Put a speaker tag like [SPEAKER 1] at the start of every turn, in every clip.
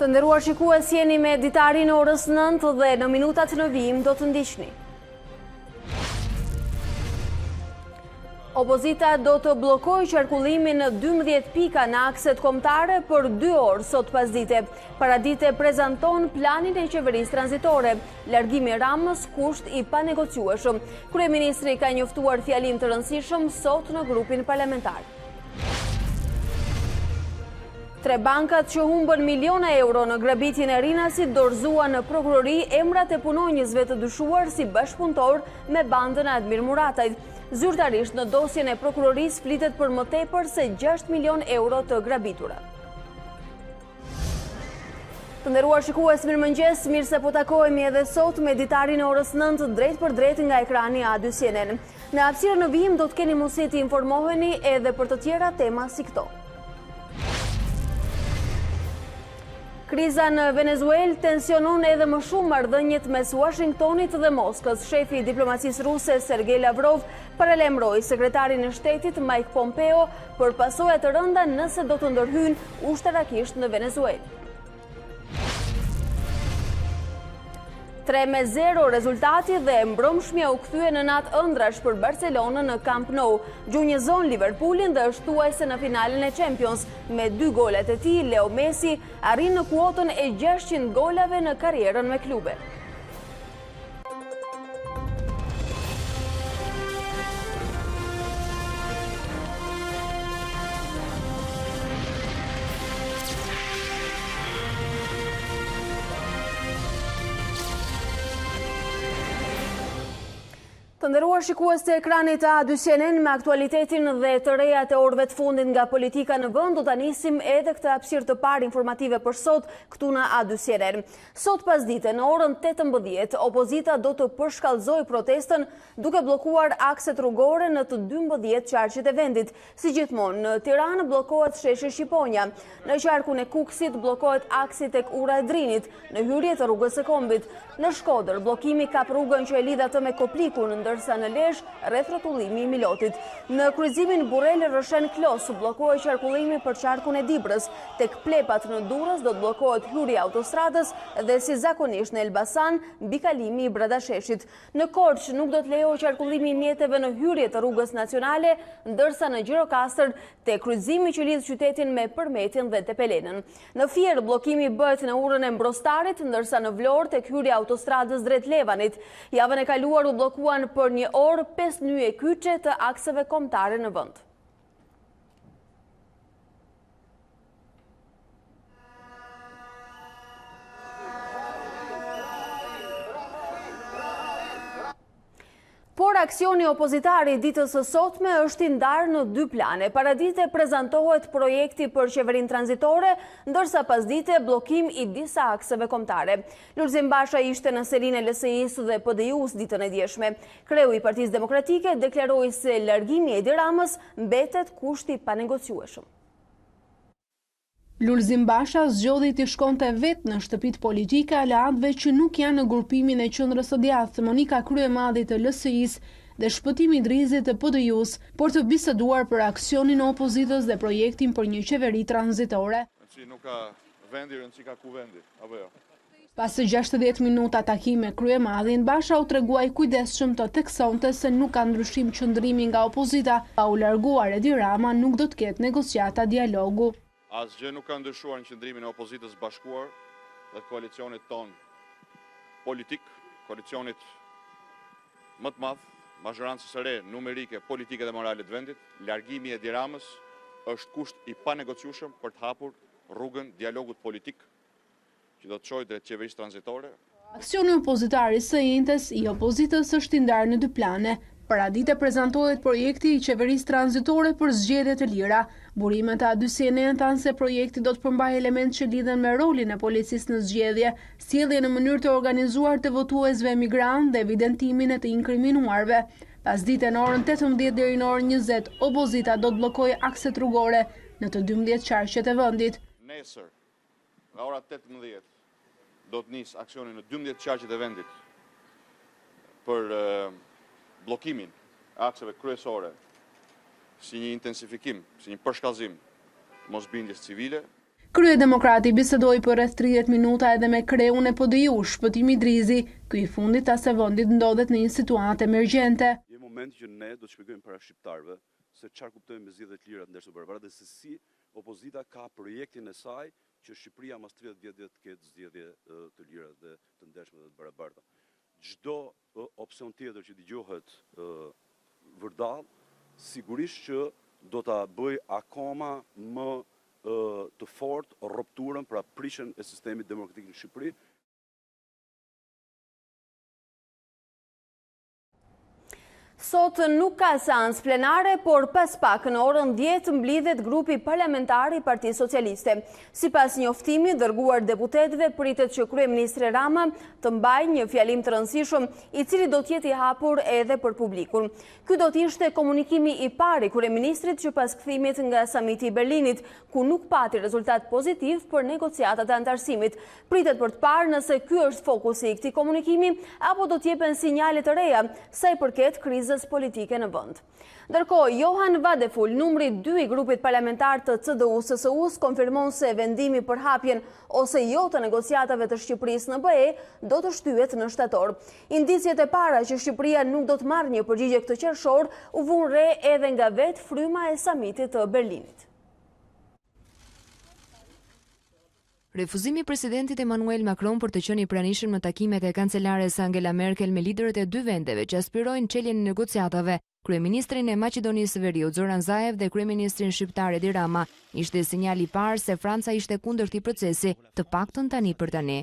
[SPEAKER 1] Të nderuar shikues, jeni me Ditari në orës 9 dhe në minutat në vijim do të ndiqni. Opozita do të bllokojë qarkullimin në 12 pika në akset kombëtare për 2 orë sot pasdite. Paradite prezanton planin e qeverisë tranzitore, largimi i Ramës, kusht i panegociueshëm. Kryeministri ka njoftuar fjalim të rëndësishëm sot në grupin parlamentar. 3 bankat që humbën miliona euro në grabitjen e Rinasit dorëzuan në prokurori emrat e punonjësve të dyshuar si bashkëpunëtor me bandën e Admir Muratajt. Zyrtarisht në dosjen e prokurorisë flitet për më tepër se 6 milion euro të grabitura. Të nderuar shikues, mirëmëngjes, mirë se po takohemi edhe sot me Ditari në orës 9 drejt për drejt nga ekrani A2 CNN. Në hapësirën në vijim do të keni mundësi të informoheni edhe për të tjera tema si këto. Kriza në Venezuelë tensionon edhe më shumë marrëdhëniet mes Washingtonit dhe Moskës. Shefi i diplomacisë ruse Sergej Lavrov paralajmëroi sekretarin e shtetit Mike Pompeo për pasoja të rënda nëse do të ndërhyjnë ushtarakisht në Venezuelë. 3-0 rezultati dhe mbrëmshmja u kthye në natë ëndrash për Barcelonën në Camp Nou. Gjunjëzon Liverpoolin dhe është thuajse në finalen e Champions. Me 2 golat e tij, Leo Messi arrin në kuotën e 600 golave në karrierën me klube. Të nderuar shikues të ekranit A2 CNN me aktualitetin dhe të rejat e orëve të fundit nga politika në vend, do ta nisim edhe këtë hapësirë të parë informative për sot këtu në A2 CNN. Sot pasdite në orën 18, opozita do të përshkallëzojë protestën duke bllokuar akset rrugore në të 12 qarqet e vendit. Si gjithmonë, në Tiranë bllokohet sheshi Shqiponja, në qarkun e Kukësit bllokohet aksi tek ura e Drinit, në hyrje të rrugës së Kombit. Në Shkodër, bllokimi kap rrugën që e lidh atë me Koplikun, ndërsa në Lezhë rreth rrotullimi i Milotit. Në kryqëzimin Burrel-Roshen Klos bllokohet qarkullimi për qarkun e Dibrës. Tek Plepat në Durrës do të bllokohet hyrja e autostradës dhe si zakonisht në Elbasan mbikalimi i Bradasheshit. Në Korçë nuk do të lejohet qarkullimi i mjeteve në hyrje të rrugës nacionale, ndërsa në Gjirokastër tek kryqëzimi që lidh qytetin me Përmetin dhe Tepelenën. Në Fier bllokimi bëhet në urën e Mbrostarit, ndërsa në Vlorë tek hyrja autostradës drejt Levanit. Javën e kaluar u bllokuan për 1 orë 5 nyje kyçe të akseve kombëtare në vend. Por aksioni opozitar i ditës së sotme është i ndarë në 2 plane. Paradite prezantohet projekti për qeverinë tranzitore, ndërsa pasdite bllokim i disa akseve kombëtare. Lulzim Basha ishte në selinë e LSI-s dhe PD-us ditën e djeshme. Kreu i Partisë Demokratike deklaroi se largimi i Edi Ramës mbetet kusht i panegociueshëm.
[SPEAKER 2] Lulzim Basha zgjodhi të shkonte vetë në shtëpitë politike aleatëve që nuk janë në grupimin e qendrës së djathtë, Monika kryemadit të LSI-s dhe Shpëtimi Drizit të PD-us, por të biseduar për aksionin e opozitës dhe projektin për një qeveri tranzitore.
[SPEAKER 3] Nuk ka vendi, rëndësi ka ku vendi, apo jo?
[SPEAKER 2] Pas 60 minuta takime me kryemadhin, Basha u treguai kujdesshëm të theksonte se nuk ka ndryshim qëndrimi nga opozita, pa u larguar Edi Rama nuk do të ketë negociata dialogu.
[SPEAKER 3] Asgjë nuk ka ndryshuar në qëndrimin e opozitës bashkuar dhe koalicionit ton politik, koalicionit më të madh, mazhorancës së re numerike, politike dhe morale të vendit. Largimi i Edi Ramës është kusht i panegociueshëm për të hapur rrugën dialogut politik që do të çojë drejt qeverisë tranzitore.
[SPEAKER 2] Aksioni opozitar i së njëjtës i opozitës është i ndarë në 2 plane. Paradite prezantohet projekti i qeverisë tranzitore për zgjedhje të lira. Burimet e A2 CNN thanë se projekti do të përmbajë elementë që lidhen me rolin e policisë në zgjedhje, sjellje në mënyrë të organizuar të votuesve emigrantë dhe evidentimin e të inkriminuarve. Pasdite në orën 18 deri në orën 20, opozita do të bllokojë akset rrugore në të 12 qarqet e vendit.
[SPEAKER 3] Nesër, nga ora 18 do të nis aksioni në 12 qarqet e vendit për bllokimin e akseve kryesore si një intensifikim, si një përshkallëzim mosbindjes civile.
[SPEAKER 2] Kryedemokrati bisedoi për rreth 30 minuta edhe me kreun e PDI-u, Shpëtimi Drizi. Ky i fundit as e vendit ndodhet në një situatë emergjente.
[SPEAKER 4] Je momenti që ne do të shpjegojmë para shqiptarëve se çfarë kuptojmë me zgjedhjet lira të ndërsuar barabartë dhe se si opozita ka projektin e saj që Shqipëria mas 30 vjetë të ketë zgjedhje të lira dhe të ndershme dhe të barabarta. Çdo opsion tjetër që dëgohet vërdall, sigurisht që do ta bëj akoma më të fort rupturën pra prishjen e sistemit demokratik në Shqipëri.
[SPEAKER 1] Sot nuk ka seancë plenare, por pas pak në orën 10 mblidhet grupi parlamentar i Partisë Socialiste. Sipas njoftimit dërguar deputetëve, pritet që kryeministri Rama të mbajë një fjalim të rëndësishëm, i cili do të jetë i hapur edhe për publikun. Ky do të ishte komunikimi i parë i kryeministrit që pas kthimit nga samiti i Berlinit, ku nuk pati rezultat pozitiv për negociatat e antarësimit. Pritet për të parë nëse ky është fokusi i këtij komunikimi apo do të jepen sinjale të reja sa i përket krizës politike në vend. Ndërkohë, Johan Vadeful, numri 2 i grupit parlamentar të CDU-CSU-s, konfirmon se vendimi për hapjen ose jo të negociatave të Shqipërisë në BE do të shtyhet në shtator. Indicjet e para që Shqipëria nuk do të marrë një përgjigje këtë qershor u vënë re edhe nga vetë fryma e samitit të Berlinit.
[SPEAKER 5] Refuzimi i presidentit Emmanuel Macron për të qenë i pranishëm në takimet e kancelares Angela Merkel me liderët e dy vendeve që aspirojnë çeljen e negociatave, kryeministrin e Maqedonisë së Veriut Zoran Zaev dhe kryeministrin shqiptar Edi Rama, ishte sinjal i parë se Franca ishte kundër këtij procesi, të paktën tani për tani.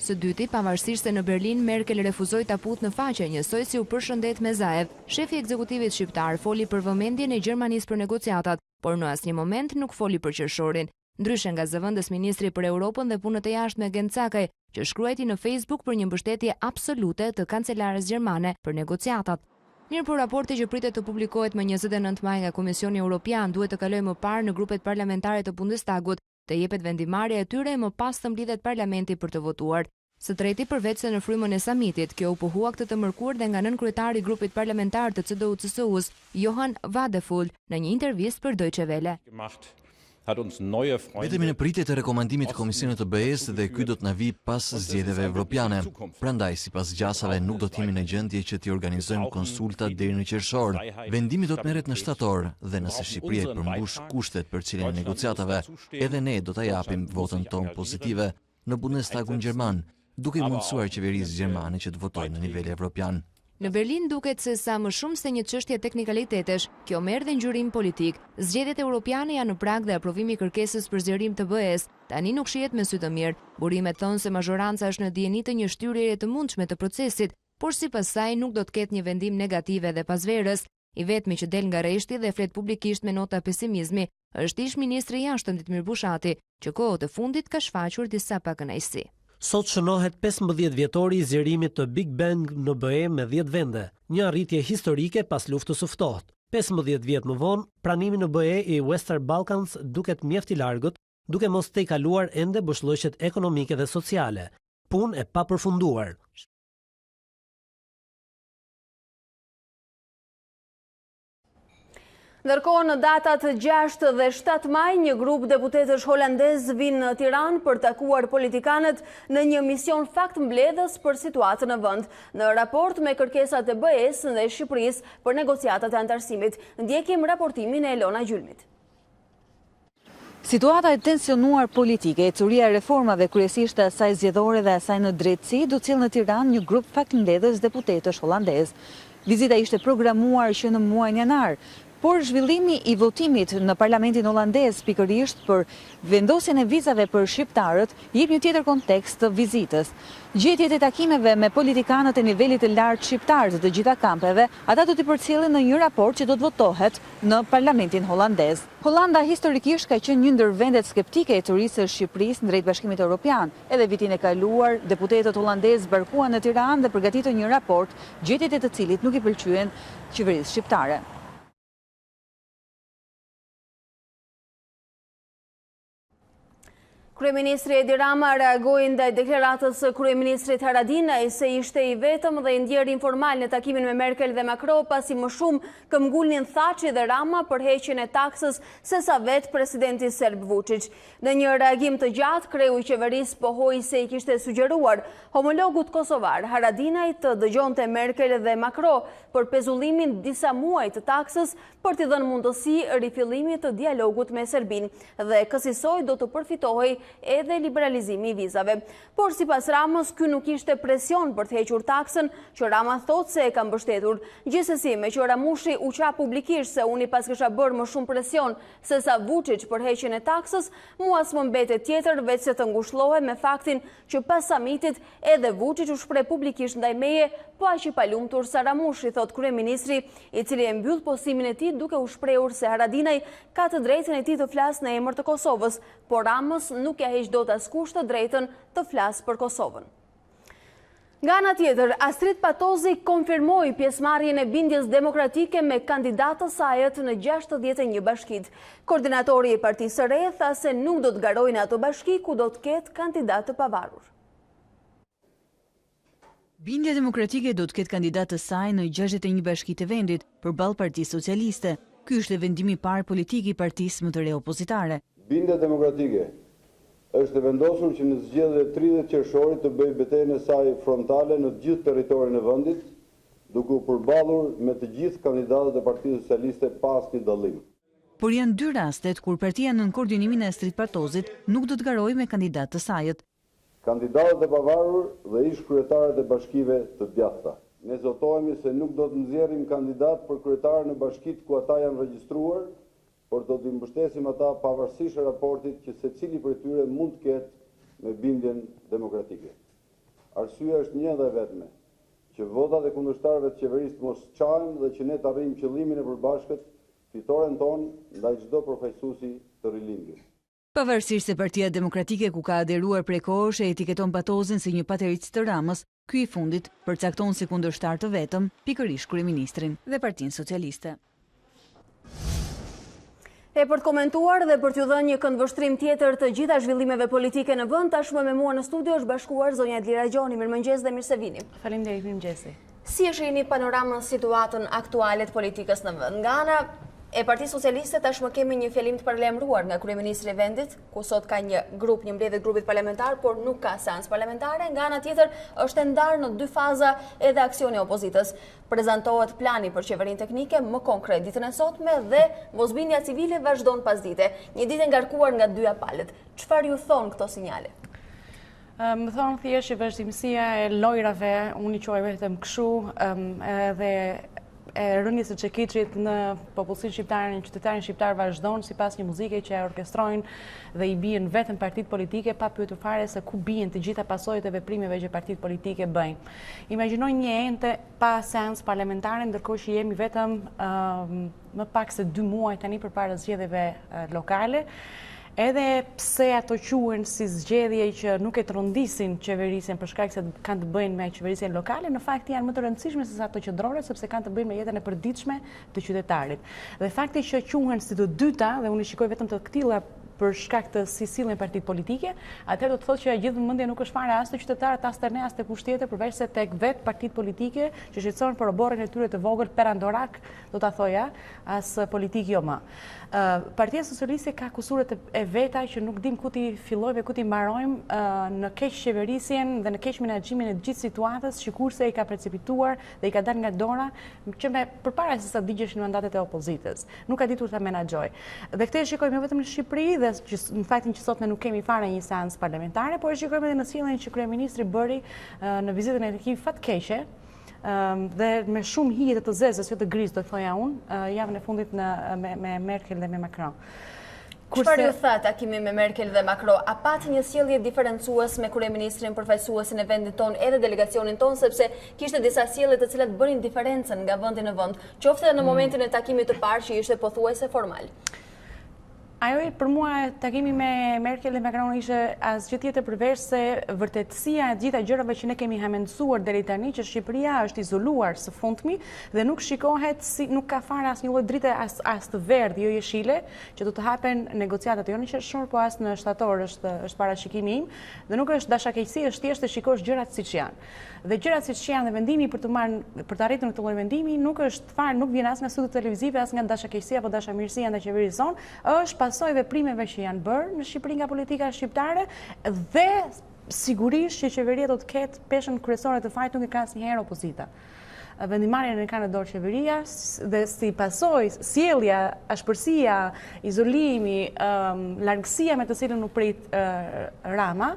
[SPEAKER 5] Së dyti, pavarësisht se në Berlin Merkel refuzoi ta putë në faqe njësoj si u përshëndet me Zaev, shefi i ekzekutivit shqiptar foli për vëmendjen e Gjermanisë për negociatat, por në asnjë moment nuk foli për qershorin. Ndryshe nga zëvendës ministri për Europën dhe punët e jashtme Gent Sakaj, që shkruajti në Facebook për një mbështetje absolute të kancelares gjermane për negociatat. Mirë, por raporti që pritet të publikohet më 29 maj nga Komisioni Evropian duhet të kalojë më parë në grupet parlamentare të Bundestagut, të jepet vendimarrja e tyre më pas të mblidhet parlamenti për të votuar. Së treti, përveç se në frymën e samitit, kjo u pohua këtë të mërkur dhe nga nënkryetari i grupit parlamentar të CDU-CSU-s, Johan Vadeful, në një intervistë për Deutsche Welle.
[SPEAKER 6] Vetëm në pritje të rekomandimit të Komisionit të BE-s dhe ky do të na vijë pas zgjedhjeve evropiane. Prandaj, sipas gjasave, nuk do të jemi në gjendje që të organizojmë konsulta deri në qershor. Vendimi do të merret në shtator dhe nëse Shqipëria përmbush kushtet për cilën e negociatave, edhe ne do ta japim votën tonë pozitive në Bundestagun gjerman, duke i mundësuar qeverisë gjermane që të votojë në nivel evropian.
[SPEAKER 5] Në Berlin duket se sa më shumë se një çështje teknikalitetesh, kjo merr dhe ngjyrim politik. Zgjedhjet europiane janë në prag dhe aprovimi i kërkesës për zgjerim të BE-s tani nuk shihet me sy të mirë. Burimet thonë se mazhoranca është në dieni të një shtyrjeje të mundshme të procesit, por sipas saj nuk do të ketë një vendim negativ edhe pas verës. I vetmi që del nga rreshti dhe flet publikisht me nota pesimizmi është ish ministri i jashtëm Ditmir Bushati, që kohët e fundit ka shfaqur disa pakënaqësi.
[SPEAKER 7] Sot shënohet 15 vjetori i zgjerimit të Big Bang në BE me 10 vende, një arritje historike pas luftës së ftohtë. 15 vjet më vonë, pranimi në BE i Western Balkans duket mjaft i largët, duke mos tejkaluar ende bushllëqet ekonomike dhe sociale, punë e papërfunduar.
[SPEAKER 1] Ndërkohë, në datat 6 dhe 7 maj, një grup deputetësh holandez vinë në Tiranë për takuar politikanët në një mision faktmbledhës për situatën në vend, në raport me kërkesat e BE-s dhe Shqipërisë për negociatat e antarësimit. Ndjekim raportimin e Elona Gjulmit.
[SPEAKER 8] Situata e tensionuar politike, e curia e reformave kryesisht e asaj zgjedhore dhe asaj në drejtësi, do cilë në Tiranë një grup faktmbledhës deputetësh holandez. Vizita ishte programuar që në muajin janar, por zhvillimi i votimit në parlamentin holandez pikërisht për vendosjen e vizave për shqiptarët jep një tjetër kontekst të vizitës. Gjetjet e takimeve me politikanët e nivelit të lartë shqiptar të gjitha kampeve, ata do t'i përcjellin në një raport që do të votohet në parlamentin holandez. Holanda historikisht ka qenë një ndër vendet skeptike e turisë së Shqipërisë drejt Bashkimit Evropian. Edhe vitin e kaluar, deputetët holandez barkuan në Tiranë dhe përgatitën një raport, gjetjet e të cilit nuk i pëlqyen qeverisë shqiptare.
[SPEAKER 1] Kryeministri Edi Rama reagoi ndaj deklaratës së kryeministrit Haradinaj se ishte i vetëm dhe i ndjer informal në takimin me Merkel dhe Macron, pasi më shumë këmbgulnin Thaçi dhe Rama për heqjen e taksës sesa vetë presidenti serb Vučić. Në një reagim të gjatë, kreu i qeverisë pohoi se i kishte sugjeruar homologut kosovar Haradinaj të dëgjonte Merkel dhe Macron për pezullimin disa muaj të taksës për t'i dhënë mundësi rifillimit të dialogut me Serbinë dhe kësaj do të përfitohej edhe liberalizimi i vizave. Por sipas Ramës, ky nuk ishte presion për të hequr taksën, që Rama thotë se e ka mbështetur. Gjithsesi, me që Ramushi u qa publikisht se unë pas kisha bërë më shumë presion se sa Vučić për heqjen e taksës, mua s'më mbetet tjetër veç se të ngushëllohem me faktin që pas samitit edhe Vučić u shpreh publikisht ndaj meje, po aq i palumtur sa Ramushi, thot kryeministri, i cili e mbyll postimin e tij duke u shprehur se Haradinaj ka të drejtën e tij të flasë në emër të Kosovës, por Ramës nuk ja heq dot askush të drejtën të flasë për Kosovën. Nga ana tjetër, Astrid Patozi konfirmoi pjesëmarrjen e bindjes demokratike me kandidatë të saj në 61 bashkit. Koordinatori i Partisë së Re tha se nuk do të garojnë ato bashki ku do të ketë kandidat të pavarur.
[SPEAKER 8] Bindja demokratike do të ketë kandidat të saj në 61 bashki të vendit përballë Partisë Socialiste. Ky është vendimi i parë politik i partisë më të re opozitare.
[SPEAKER 9] Bindja demokratike është vendosur që në zgjedhjet 30 qershorit të bëjë betejën e saj frontale në të gjithë territorin e vendit, duke u përballur me të gjithë kandidatët e Partisë Socialiste pa asnjë dallim.
[SPEAKER 8] Por janë dy rastet kur partia nën koordinimin e Astrid Patozit nuk do të garojë me kandidat të saj.
[SPEAKER 9] Kandidatët e pavarur dhe ish kryetarët e bashkive të djathta. Ne zotohemi se nuk do të nxjerrim kandidat për kryetarë në bashkit ku ata janë regjistruar, por do të mbështesim ata pavarësisht raportit që secili prej tyre mund të ketë me bindjen demokratike. Arsyeja është një dhe vetme, që votat e kundërshtarëve të qeverisë mos çahen dhe që ne të arrijmë qëllimin e përbashkët, fitoren tonë ndaj çdo përfaqësuesi të rilindjes.
[SPEAKER 8] Pavarësisht se Partia Demokratike ku ka aderuar prej kohësh e etiketon Patozin si një pateric të Ramës, ky i fundit përcakton si kundërshtar të vetëm pikërisht kryeministrin dhe Partinë Socialiste.
[SPEAKER 1] E për të komentuar dhe për t'ju dhënë një këndvështrim tjetër të gjitha zhvillimeve politike në vend, tashmë me mua në studio është bashkuar zonja Edlira Gjoni. Mirëmëngjes dhe mirë se vini.
[SPEAKER 2] Faleminderit, mirëmëngjesi.
[SPEAKER 1] Si e shihni panoramën situatën aktuale të politikës në vend? Nga ana e Partisë Socialiste tashmë kemi një fjalim të paralajmëruar nga kryeministri i vendit, ku sot ka një mbledhje grupit parlamentar, por nuk ka seancë parlamentare. Nga ana tjetër është ndarë në dy faza edhe aksioni i opozitës. Prezantohet plani për qeverinë teknike më konkret ditën e sotme dhe mosbindja civile vazhdon pasdite. Një ditë ngarkuar nga dy palët. Çfarë ju thon këto sinjale?
[SPEAKER 2] Më thonë thjesht që vazhdimësia e lojrave, unë i quaj vetëm kështu, edhe e rënjes së çekiçit në popullsinë shqiptare, në qytetarin shqiptar vazhdon sipas një muzike që e orkestrojnë dhe i bien vetëm partitë politike pa pyetur fare se ku bien të gjitha pasojat e veprimeve që partitë politike bëjnë. Imagjinoj një ente pa seancë parlamentare, ndërkohë që jemi vetëm më pak se 2 muaj tani përpara zgjedhjeve lokale. Edhe pse ato quhen si zgjedhje që nuk e trondisin qeverisjen për shkak se kanë të bëjnë me qeverisjen lokale, në fakt janë më të rëndësishme se ato qendrore, sepse kanë të bëjnë me jetën e përditshme të qytetarit. Dhe fakti që quhen si të dyta, dhe unë shikoj vetëm të këtilla për shkak të si sillen partitë politike, atëherë do të thotë që gjithë vëmendja nuk është fare as të qytetarët, as të ne, as të kush tjetër, përveç se tek vetë partitë politike që shqetësohen për oborrin e tyre të vogël perandorak, do ta thoja, as politik jo më. Partia Socialiste ka kusuret e veta që nuk dim ku ti fillojmë e ku ti mbarojmë në keq qeverisjen dhe në keq menaxhimin e gjithë situatës, sikurse i ka precipituar dhe i ka dalë nga dora që përpara se sa digjeshin mandatet e opozitës. Nuk ka ditur ta menaxhoj. Dhe këtë e shikojmë jo vetëm në Shqipëri dhe në faktin që sot ne nuk kemi fare një seancë parlamentare, por e shikojmë edhe në sjelljen që kryeministri bëri në vizitën e tij fatkeqe, dhe me shumë hije të zezës, jo të grisë, do të thoja unë, javën e fundit me Merkel dhe me Macron.
[SPEAKER 1] Çfarë ju tha takimi me Merkel dhe Macron? A pati një sjellje diferencues me kryeministrin përfaqësuesin e vendit ton edhe delegacionin ton, sepse kishte disa sjellje të cilat bënin diferencën nga vendi në vend, qoftë në momentin e takimit të parë që ishte pothuajse formal?
[SPEAKER 10] Ajo për mua takimi me Merkel dhe Macron ishte asgjë tjetër përveç se vërtetësia e gjitha gjërave që ne kemi hamendësuar deri tani, që Shqipëria është izoluar së fundmi dhe nuk shikohet nuk ka fare asnjë lloj drite as të verdhë, jo jeshile, që do të hapen negociatat jo në qershor, po as në shtator është parashikimi im, dhe nuk është dashakeqësi, është thjesht të shikosh gjërat siç janë. Dhe gjërat siç janë dhe vendimi për të arritur në këtë lloj vendimi nuk është fare, nuk vjen as nga studiet televizive, as nga dashakeqësia apo dashamirësia ndaj qeverisë sonë, është pasojë veprimeve që janë bërë në Shqipëri nga politika shqiptare dhe sigurisht që qeveria do të ketë peshën kryesore të fajit, nuk e ka asnjëherë opozita. Vendimarrjen e ka në dorë qeveria dhe si pasojë sjellja, ashpërsia, izolimi, largësia me të cilën nuk prit Rama,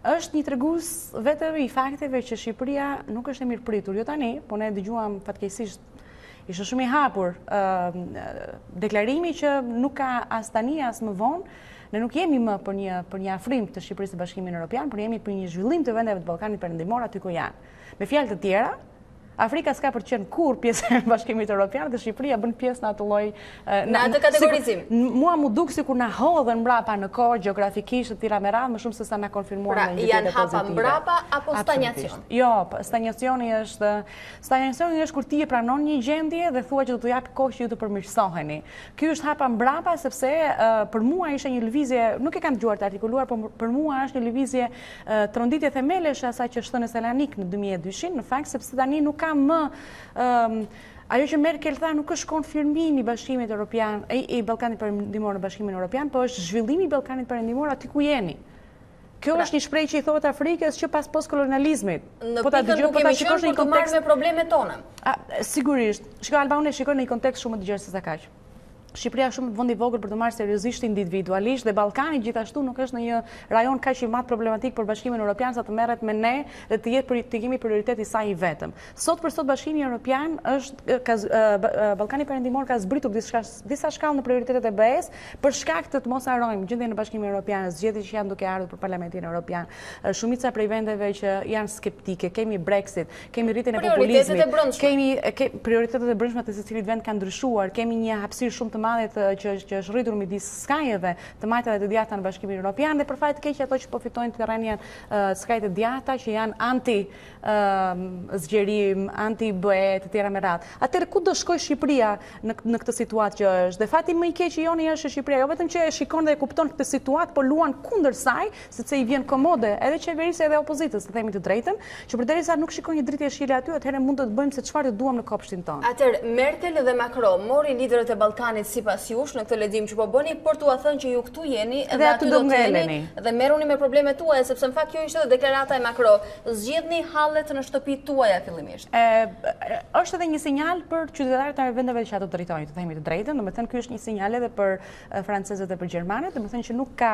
[SPEAKER 10] është një tregues vetëm i fakteve që Shqipëria nuk është e mirëpritur. Jo tani, po ne dëgjuam fatkeqësisht, ishte shumë i hapur deklarimi që nuk ka as tani as më vonë. Ne nuk jemi më për një afrim të Shqipërisë të Bashkimit Evropian, por jemi për një zhvillim të vendeve të Ballkanit Perëndimor aty ku janë. Me fjalë të tjera, Afrika s'ka për të qenë kur pjesë e Bashkimit Evropian dhe Shqipëria bën pjesë në atë lloj
[SPEAKER 1] në atë kategorizim.
[SPEAKER 10] Mua mu duk sikur na hodhën mbrapa në kohë gjeografikisht të tilla me radhë më shumë se sa na konfirmuan
[SPEAKER 1] në gjëra pozitive. Pra janë hapa mbrapa apo stagnacion?
[SPEAKER 10] Jo, stagnacioni është kur ti e pranon një gjendje dhe thua që do t'u jap kohë që ju të përmirësoheni. Ky është hapa mbrapa sepse për mua ishte një lëvizje, nuk e kam dëgjuar të artikuluar, por për mua është një lëvizje tronditje themelesh asaj që shtonë Selanik në 2002, në fakt sepse tani nuk ka më ajo që Merkel tha nuk është konfirmimi i Bashkimit Evropian, i Ballkanit Perëndimor në Bashkimin Evropian, por është zhvillimi i Ballkanit Perëndimor aty ku jeni. Kjo është një shprehje që i thotë Afrikës që pas postkolonializmit.
[SPEAKER 1] Po ta dëgjoj, po ta shikosh në kontekst me problemet tona.
[SPEAKER 10] Sigurisht. Shikoj Alba, unë e shikoj në një kontekst shumë të gjerë se sa kaq. Shqipëria është shumë vend i vogël për të marrë seriozisht individualisht dhe Ballkani gjithashtu nuk është në një rajon kaq i madh problematik për Bashkimin Evropian sa të merret me ne dhe të kemi prioritet i saj i vetëm. Sot për sot Bashkimi Evropian Ballkani Perëndimor ka zbritur disa shkallë në prioritetet e BE-s për shkak të mos harrojmë gjendjen në Bashkimin Evropian, zgjedhjet që janë duke ardhur për Parlamentin Evropian. Shumica prej vendeve që janë skeptike, kemi Brexit, kemi rritjen e populizmit, kemi prioritetet e brendshme të secilit vend kanë ndryshuar, kemi një hapësirë shumë të që është rritur midis skajeve të majtave të djatha në Bashkimin Evropian dhe për fat të keq ato që po fitojnë terren janë skajt e djatha që janë anti zgjerim, anti BE të tjera me radhë. Atëherë ku do shkojë Shqipëria në këtë situatë që është? Dhe fati më i keq i joni është Shqipëria, jo vetëm që e shikon dhe e kupton këtë situatë, por luan kundër saj, sepse i vjen komode edhe qeverisë edhe opozitës, të themi të drejtën, që përderisa nuk shikon një dritë jeshile aty, atëherë mund të bëjmë se çfarë duam në kopshtin tonë.
[SPEAKER 1] Atëherë Merkel dhe Macron morin liderët e Ballkanit sipas jush në këtë lexim që po bëni, por t'u thënë që ju këtu jeni dhe aty do të jeni dhe merruni me problemet tuaja, sepse në fakt kjo ishte edhe deklarata e Macron. Zgjidhni hallet në shtëpitë tuaja fillimisht.
[SPEAKER 10] Është edhe një sinjal për qytetarët e vendeve që ato territorit, të themi të drejtën, domethënë ky është një sinjal edhe për francezët dhe për gjermanët, domethënë që nuk ka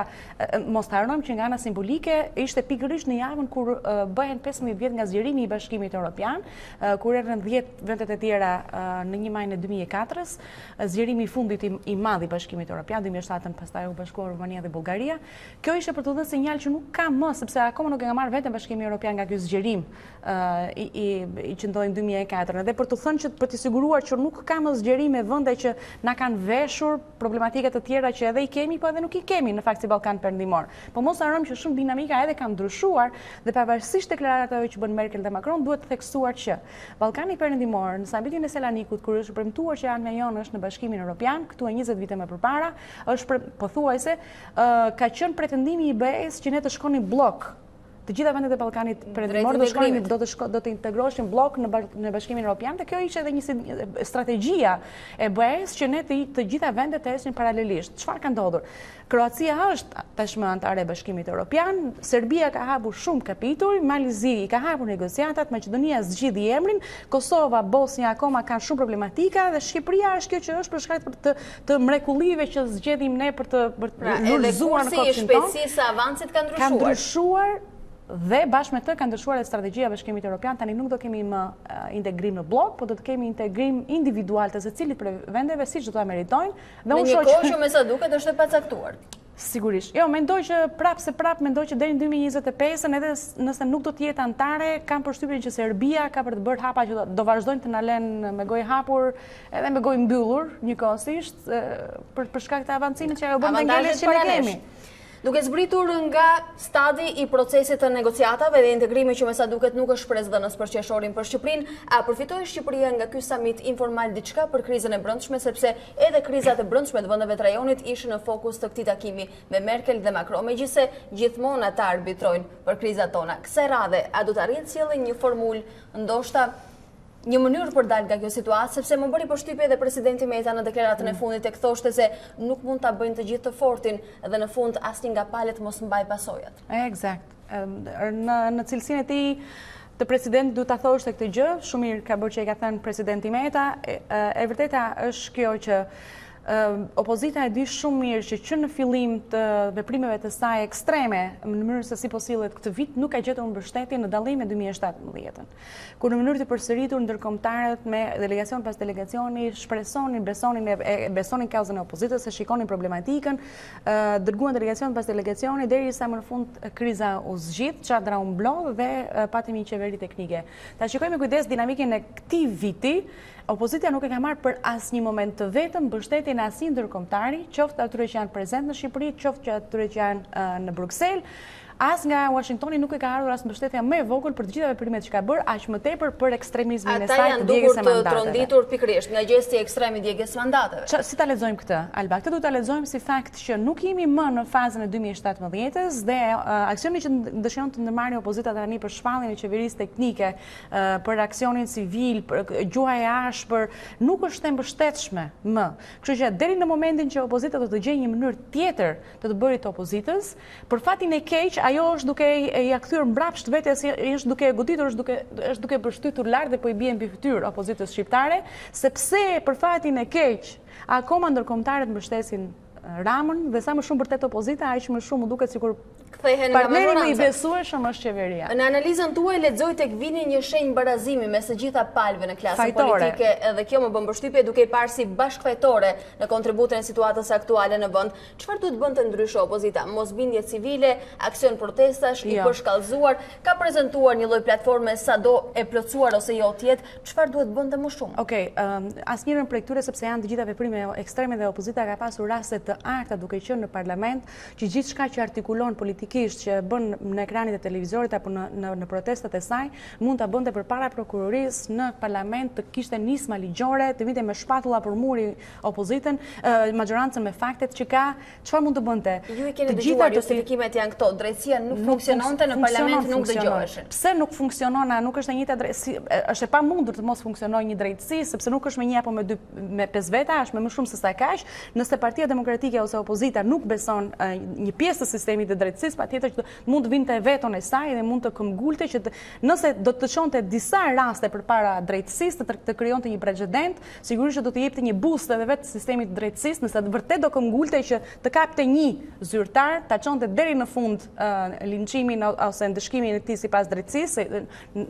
[SPEAKER 10] mos ta harrojmë që nga ana simbolike ishte pikërisht në javën kur bëhen 15 vjet nga zgjerimi i Bashkimit Evropian, kur erdhën 10 vendet e tjera në 1 maj në 2004-s, zgjerimi i fundit i madh i Bashkimit Evropian, 2007-ën pastaj u bashkuan Rumania dhe Bullgaria. Kjo ishte për të dhënë sinjal që nuk ka më, sepse akoma nuk e ka marrë vetë Bashkimi Evropian nga ky zgjerim i që ndodhi në 2004, dhe për të thënë që për të siguruar që nuk ka më zgjerime vende që na kanë veshur problematike të tjera që edhe i kemi, po edhe nuk i kemi në fakt si Ballkan Perëndimor. Po mos harrojmë që shumë dinamika edhe kanë ndryshuar dhe pavarësisht deklaratave që bën Merkel dhe Macron, duhet të theksuar që Ballkani Perëndimor në samitin e Selanikut, kur është premtuar që janë me jonë është në Bashkimin Evropian, këtu e 20 vite më përpara, është pothuajse ka qenë pretendimi i BE-s që ne të shkonim blok. Të gjitha vendet e Ballkanit Perëndimor do të integroheshin blok në Bashkimin Evropian, dhe kjo ishte edhe një strategjia e BE-s që ne të gjitha vendet të ecnin paralelisht. Çfarë ka ndodhur? Kroacia është tashmë anëtare e Bashkimit Evropian, Serbia ka hapur shumë kapituj, Malizi i ka hapur negociatat, Maqedonia zgjidhi emrin, Kosova, Bosnia akoma kanë shumë problematika dhe Shqipëria është kjo që është për shkak të mrekullive që zgjedhim ne për të lulëzuar në kopshtin tonë.
[SPEAKER 1] Edhe kursi i shpejtësisë së avancit ka ndryshuar.
[SPEAKER 10] Ka ndryshuar dhe bashkë me të ka ndryshuar edhe strategjia e Bashkimit Evropian. Tani nuk do kemi më integrim në blok, por do të kemi integrim individual të secilit prej vendeve siç do ta meritojnë.
[SPEAKER 1] Dhe unë shoh që me sa duket është e pacaktuar.
[SPEAKER 10] Sigurisht. Jo, mendoj që mendoj që deri në 2025-ën edhe nëse nuk do të jetë antare, kam përshtypjen që Serbia ka për të bërë hapa që do vazhdojnë të na lënë me gojë hapur edhe me gojë mbyllur njëkohësisht për shkak të avancimit që ajo bën me ngjelet që ne kemi.
[SPEAKER 1] Duke zbritur nga stadi i procesit të negociatave dhe integrimi që me sa duket nuk është shpresdhënës për qershorin për Shqipërinë, a përfitoi Shqipëria nga ky samit informal diçka për krizën e brendshme, sepse edhe krizat e brendshme të vendeve të rajonit ishin në fokus të këtij takimi me Merkel dhe Macron, megjithse gjithmonë ata arbitrojnë për krizat tona. Kësaj radhe, a do të arrijë të sjellë një formulë, ndoshta një mënyrë për dalë nga kjo situatë, sepse më bëri përshtypje edhe presidenti Meta në deklaratën e fundit tek thoshte se nuk mund ta bëjnë të gjithë të fortin dhe në fund asnjë nga palët mos mbaj pasojat.
[SPEAKER 10] Eksakt. Në cilësinë e tij të presidentit duhet ta thoshte këtë gjë, shumë mirë ka bërë që e ka thënë presidenti Meta, e vërteta është kjo që opozita e di shumë mirë që në fillim të veprimeve të saj ekstreme, në mënyrë se si po sillet këtë vit, nuk ka gjetur mbështetje në dallim me 2017-ën. Kur në mënyrë të përsëritur ndërkombëtarët me delegacion pas delegacioni shpresonin, besonin kauzën e opozitës, se shikonin problematikën, dërguan delegacion pas delegacioni derisa më në fund kriza u zgjidh, çadra u mblodh dhe patemi një qeveri teknike. Ta shikojmë me kujdes dinamikën e këtij viti. Opozita nuk e ka marrë për asnjë moment të vetëm mbështetjen e asnjë ndërkombëtari, qoftë atyre që janë prezent në Shqipëri, qoftë që atyre që janë në Bruksel. As nga Washingtoni nuk e ka ardhur as mbështetja më e vogël për të gjitha veprimet që ka bërë, aq më tepër për ekstremizmin e saj të djegjes së mandateve. Ata janë dukur të
[SPEAKER 1] tronditur pikërisht nga gjesti ekstrem i djegjes së mandateve.
[SPEAKER 10] Si ta lexojmë këtë, Alba? Këtë duhet ta lexojmë si fakt që nuk jemi më në fazën e 2017-s dhe aksioni që dëshiron të ndërmarrë opozita tani për shpalljen e qeverisë teknike, për aksionin civil, për gjuha e ashpër, nuk është e mbështetshme më. Kështu që deri në momentin që opozita do të gjejë një mënyrë tjetër të bërit të opozitës, për fatin e keq ajo është duke ja kthyer mbrapsht vetes, është duke goditur, është duke përshtytur lart dhe po i bie mbi fytyrë opozitës shqiptare, sepse për fatin e keq akoma ndërkombëtarët mbështesin Ramën dhe sa më shumë vërtet opozita, aq më shumë duket sikur partneri më i besueshëm është qeveria.
[SPEAKER 1] Në analizën tuaj lexoj tek vini një shenjë barazimi mes të gjitha palëve në klasën politike, edhe kjo më bën përshtypje duke i parë si bashkëfajtore në kontributin e situatës aktuale në vend. Çfarë duhet bënte ndryshe opozita? Mosbindje civile, aksion protestash, i përshkallëzuar, ka prezantuar një lloj platforme sado e plotësuar ose jo tjetë, çfarë duhet bënte më shumë?
[SPEAKER 10] Okej, asnjërin prej këtyre sepse janë të gjitha veprime ekstreme dhe opozita ka pasur raste të arta duke qenë në parlament, që gjithçka që artikulon politikisht që bën në ekranit e televizorit apo në protestat e saj, mund ta bënte përpara prokurorisë në parlament, të kishte nisma ligjore, të vinte me shpatulla për muri opozitën, majorancën me faktet që ka, çfarë mund të bënte?
[SPEAKER 1] Ju e keni dëgjuar, justifikimet janë këto, drejtësia nuk funksiononte në parlament, nuk dëgjoheshin.
[SPEAKER 10] Pse nuk funksionon? Nuk është e njëjta drejtësi, është e pamundur të mos funksionojë një drejtësi, sepse nuk është me 1 apo me 5 veta, është me më shumë se sa kaq. Nëse Partia Demokratike ose opozita nuk beson një pjesë të sistemit të drejtësisë, patjetër që mund të vinte veton e saj dhe mund të këmbgulte që nëse do të çonte disa raste përpara drejtësisë të krijonte një precedent, sigurisht që do të jepte një boost edhe vetë sistemit të drejtësisë, nëse vërtet do këmbgulte që të kapte një zyrtar, ta çonte deri në fund linçimin ose ndëshkimin e tij sipas drejtësisë,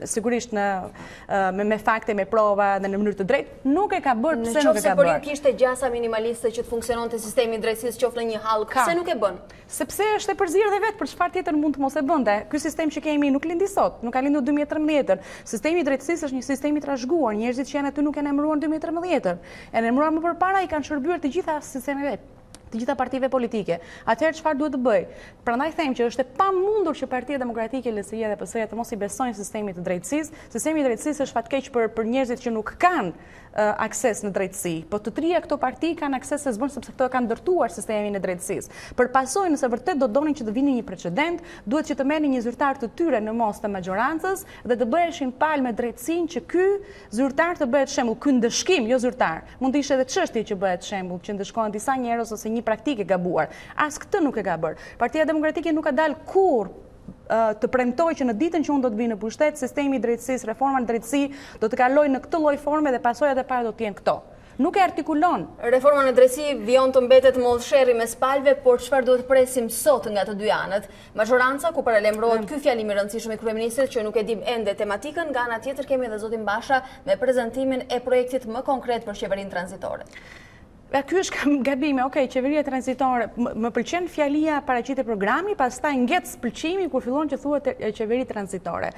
[SPEAKER 10] sigurisht me fakte, me prova dhe në mënyrë të drejtë, nuk e ka bërë. Pse nuk e ka bërë?
[SPEAKER 1] Nëse për ju kishte gjasa minimaliste që të funksiononte sistemi i drejtësisë qoftë në një hallk, pse nuk e bën?
[SPEAKER 10] Sepse është e përzierë dhe vetë për çfarë tjetër mund të mos e bënte. Ky sistem që kemi nuk lindi sot, nuk ka lindur 2013-ën. Sistemi i drejtësisë është një sistem i trashëguar. Njerëzit që janë aty nuk e emëruar në 2013-ën. E emëruar më përpara, i kanë shërbyer të gjitha sistemeve, të gjitha partive politike. Atëherë çfarë duhet të bëj? Prandaj them që është e pamundur që Partia Demokratike, LSI dhe PS-ja të mos i besojnë sistemit të drejtësisë. Sistemi i drejtësisë është fatkeq për njerëzit që nuk kanë akses në drejtësi. Po të trija këto parti kanë akses se zbën sepse këto kanë ndërtuar sistemin e drejtësisë. Përpasoj, nëse vërtet do donin që të vini një precedent, duhet që të merrni një zyrtar të tyre në mos të majorancës dhe të bëheshin palë me drejtësinë që ky zyrtar të bëhet shembull, ky ndëshkim, jo zyrtar. Mund të ishte edhe çështje që bëhet shembull, që ndëshkohen disa njerëz ose një praktikë e gabuar. As këtë nuk e ka bërë. Partia Demokratike nuk ka dalë kurrë të premtoj që në ditën që unë do të vi në pushtet, sistemi i drejtësisë, reforma në drejtësi do të kaloj në këtë lloj forme dhe pasojat e para do të jenë këto. Nuk e artikulon.
[SPEAKER 1] Reforma në drejtësi vijon të mbetet mollsherri mes palëve, por çfarë duhet presim sot nga të dy anët? Majoranca ku paralajmërohet ky fjalim i rëndësishëm i kryeministrit që nuk e dim ende tematikën, nga ana tjetër kemi edhe zotin Basha me prezantimin e projektit më konkret për qeverinë tranzitore.
[SPEAKER 10] Ky është gabime, okej, qeveria tranzitore, më pëlqen fjalia paraqitje programi, pastaj ngec pëlqimi kur fillon që thuhet qeveri tranzitore.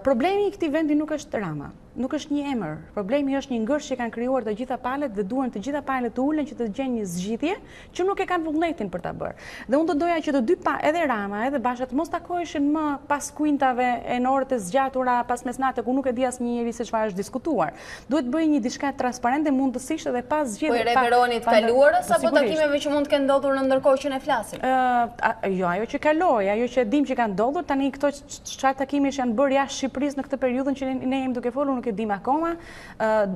[SPEAKER 10] Problemi i këtij vendi nuk është Rama, nuk është një emër. Problemi është një ngërsh që kanë krijuar të gjitha palët dhe duan të gjitha palët të ulen që të gjejnë një zgjidhje që nuk e kanë vullnetin për ta bërë. Dhe unë do doja që të dy edhe Rama edhe Basha të mos takoheshin më pas kuintave e në orët e zgjatura pas mesnatë ku nuk e di asnjëri se çfarë është diskutuar. Duhet bëj një diçka transparente mundësisht edhe pas zgjedhjeve.
[SPEAKER 1] Të kaluarës apo takimeve që mund të kenë ndodhur në ndërkohë që ne flasim?
[SPEAKER 10] Jo, ajo që kaloi, ajo që dim që kanë ndodhur, tani këto çfarë takimesh janë bërë jashtë Shqipërisë në këtë periudhën që ne jemi duke folur, nuk e dim akoma.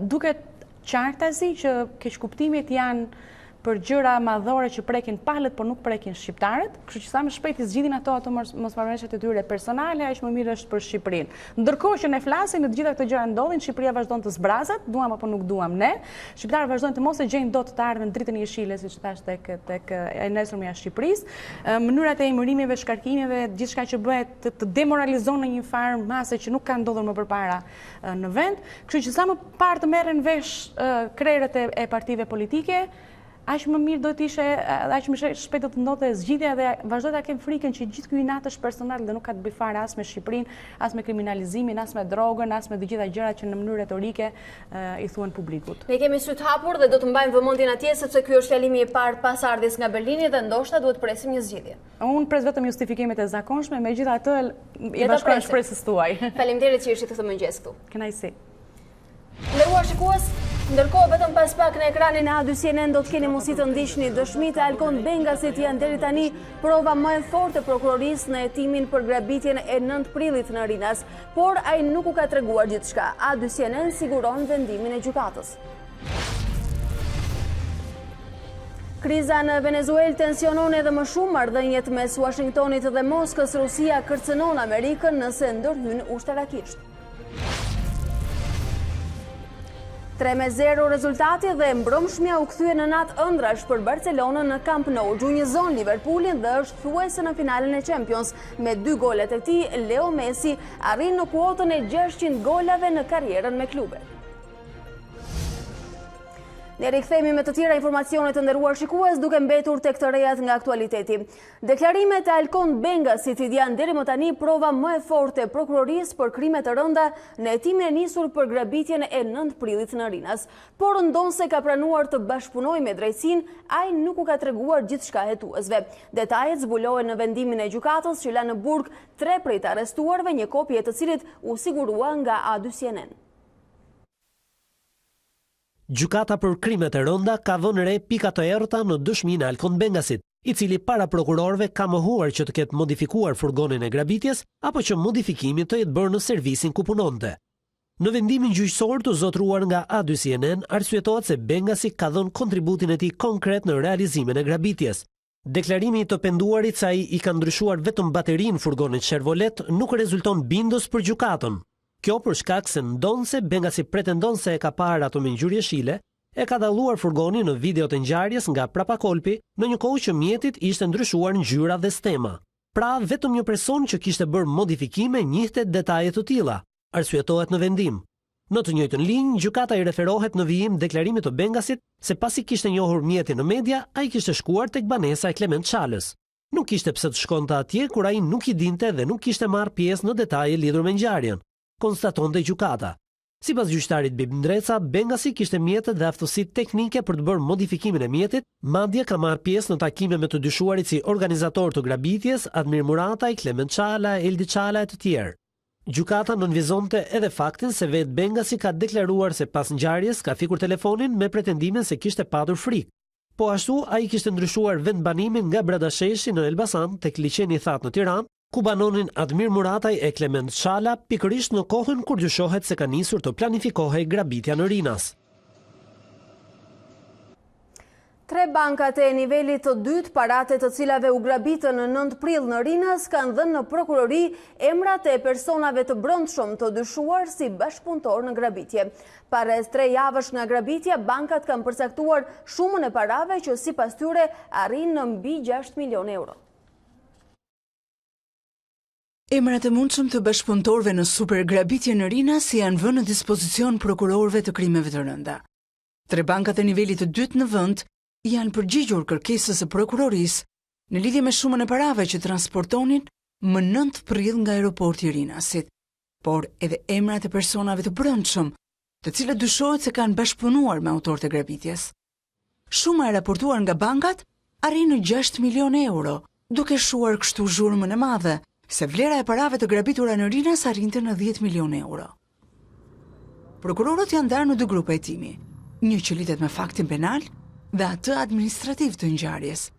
[SPEAKER 10] Duket qartazi që keqkuptimet janë për gjëra madhore që prekin palët, por nuk prekin shqiptarët, kështu që sa më shpejt i zgjidhin ato mosmarrëveshjet e tyre personale, aq më mirë është për Shqipërinë. Ndërkohë që ne flasim, në të gjitha këto gjëra ndodhin, Shqipëria vazhdon të zbrazet, duam apo nuk duam ne. Shqiptarët vazhdojnë të mos e gjejnë dot të ardhmen dritën e jeshile, siç thash tek e nesërmja e Shqipërisë. Mënyrat e emërimeve, shkarkimeve, gjithçka që bëhet të demoralizon në një farë mase që nuk ka ndodhur më përpara në vend. Kështu që sa më parë të merren vesh krerët e partive politike, aq më mirë do të ishe, aq më shpejt do të ndodhte zgjidhja dhe vazhdoj ta kem frikën që gjithë ky inat është personal dhe nuk ka të bëjë fare as me Shqipërinë, as me kriminalizimin, as me drogën, as me të gjitha gjërat që në mënyrë retorike i thuan publikut.
[SPEAKER 1] Ne kemi sy të hapur dhe do të mbajmë vëmendjen atje sepse ky është fjalimi i parë pas ardhjes nga Berlini dhe ndoshta duhet presim një zgjidhje.
[SPEAKER 10] Unë pres vetëm justifikimet e zakonshme, megjithatë i bashkoj shpresës tuaj.
[SPEAKER 1] Faleminderit që ishit këtë mëngjes këtu.
[SPEAKER 10] Kënaqësi.
[SPEAKER 1] Nderuar shikues, ndërkohë vetëm pas pak në ekranin e A2CNN do të keni mundësi të ndiqni dëshmitë e Alkon Bengasit janë deri tani prova më e fortë e prokurorisë në hetimin për grabitjen e 9 prillit në Rinas, por ai nuk u ka treguar gjithçka. A2CNN siguron vendimin e gjykatës. Kriza në Venezuelë tensionon edhe më shumë marrëdhëniet mes Washingtonit dhe Moskës. Rusia kërcënon Amerikën nëse ndërhyn ushtarakisht. 3-0 rezultati dhe mbrëmshmja u kthye në natë ëndrash për Barcelonën në Camp Nou. Gjunjëzon Liverpoolin dhe është thuajse në finalen e Champions. Me 2 golet e tij, Leo Messi arrin në kuotën e 600 golave në karrierën me klube. Ne rikthehemi me të tjera informacione të nderuar shikues duke mbetur tek të rejat nga aktualiteti. Deklarimet e Alkon Bengasit janë deri më tani prova më e fortë e prokurorisë për krime të rënda në hetimin e nisur për grabitjen e 9 prillit në Rinas. Por ndonse ka pranuar të bashkëpunojë me drejtsinë, ai nuk u ka treguar gjithçka hetuesve. Detajet zbulohen në vendimin e gjykatës që la në burg 3 prej të arrestuarve, një kopje e të cilit u sigurua nga A2CNN.
[SPEAKER 7] Gjykata për krimet e rënda ka vënë re pika të errëta në dëshminë e Alkon Bengasit, i cili para prokurorëve ka mohuar që të ketë modifikuar furgonin e grabitjes apo që modifikimi të jetë bërë në servisin ku punonte. Në vendimin gjyqësor të zotruar nga A2CNN, arsyetohet se Bengasi ka dhënë kontributin e tij konkret në realizimin e grabitjes. Deklarimi i të penduarit se ai i ka ndryshuar vetëm baterinë furgonit Chevrolet nuk rezulton bindës për gjykatën. Kjo për shkak se ndonse Bengasi pretendon se e ka parë ato me ngjyrë jeshile, e ka dalluar furgonin në videot e ngjarjes nga prapakolpi, në një kohë që mjetit ishte ndryshuar ngjyra dhe stema. Pra, vetëm një person që kishte bërë modifikime njihte detaje të tilla, arsyetohet në vendim. Në të njëjtën linjë, gjykata i referohet në vijim deklarimit të Bengasit se pasi kishte njohur mjetin në media, ai kishte shkuar tek banesa e Klement Çalës. Nuk kishte pse të shkonte atje kur ai nuk i dinte dhe nuk kishte marrë pjesë në detaje lidhur me ngjarjen, konstatonte gjykata. Sipas gjyqtarit Bib Ndreca, Bengasi kishte mjetet dhe aftësitë teknike për të bërë modifikimin e mjetit, madje ka marrë pjesë në takime me të dyshuarit si organizator të grabitjes, Admir Murataj, Klement Çala, Eldi Çala e të tjerë. Gjykata nënvizonte edhe faktin se vetë Bengasi ka deklaruar se pas ngjarjes ka fikur telefonin me pretendimin se kishte patur frikë. Po ashtu ai kishte ndryshuar vendbanimin nga Bradasheshi në Elbasan tek liçeni i Thatë në Tiranë, ku banonin Admir Murataj e Klement Çala pikërisht në kohën kur dyshohet se ka nisur të planifikohej grabitja në Rinas.
[SPEAKER 1] 3 bankat e nivelit të dytë, paratë të cilave u grabitën në 9 prill në Rinas, kanë dhënë në prokurori emrat e personave të brendshëm të dyshuar si bashkëpunëtor në grabitje. Para 3 javësh nga grabitja, bankat kanë përcaktuar shumën e parave që sipas tyre arrin në mbi 6 milion euro.
[SPEAKER 11] Emrat e mundshëm të bashkëpunëtorëve në supergrabitje në Rinas janë vënë në dispozicion prokurorëve të krimeve të rënda. 3 bankat e nivelit të dytë në vend janë përgjigjur kërkesës së prokurorisë në lidhje me shumën e parave që transportonin më 9 prill nga aeroporti i Rinasit, por edhe emrat e personave të brendshëm, të cilët dyshohet se kanë bashkëpunuar me autorët e grabitjes. Shuma e raportuar nga bankat arrin në 6 milion euro, duke shuar kështu zhurmën e madhe, se vlera e parave të grabitura në Rinas arrinte në 10 milion euro. Prokurorët janë ndarë në 2 grupe hetimi, një që lidhet me faktin penal dhe atë administrativ të ngjarjes.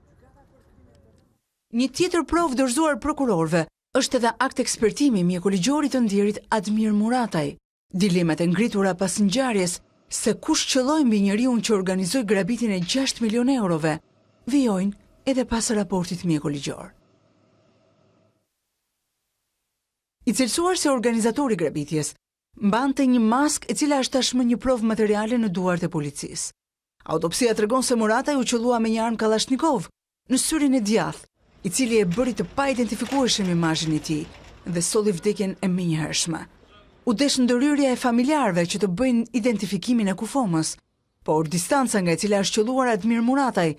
[SPEAKER 11] Një tjetër provë dorëzuar prokurorëve është edhe akt ekspertimi mjekoligjori të ndjerit Admir Murataj. Dilemat e ngritura pas ngjarjes se kush qëlloi mbi njeriu që organizoi grabitin e 6 milion eurove vijojnë edhe pas raportit mjekoligjor. I cilësuar se organizatori grabitjes mbante një maskë e cila është tashmë një provë materiale në duart e policisë. Autopsia tregon se Murataj u qellua me një armë Kalashnikov në syrin e djathtë, i cili e bëri të pa identifikueshëm imazhin e tij dhe solli vdekjen e menjëhershme. U desh ndërhyrja e familjarëve që të bëjnë identifikimin e kufomës, por distanca nga e cila është qelluar Admir Murataj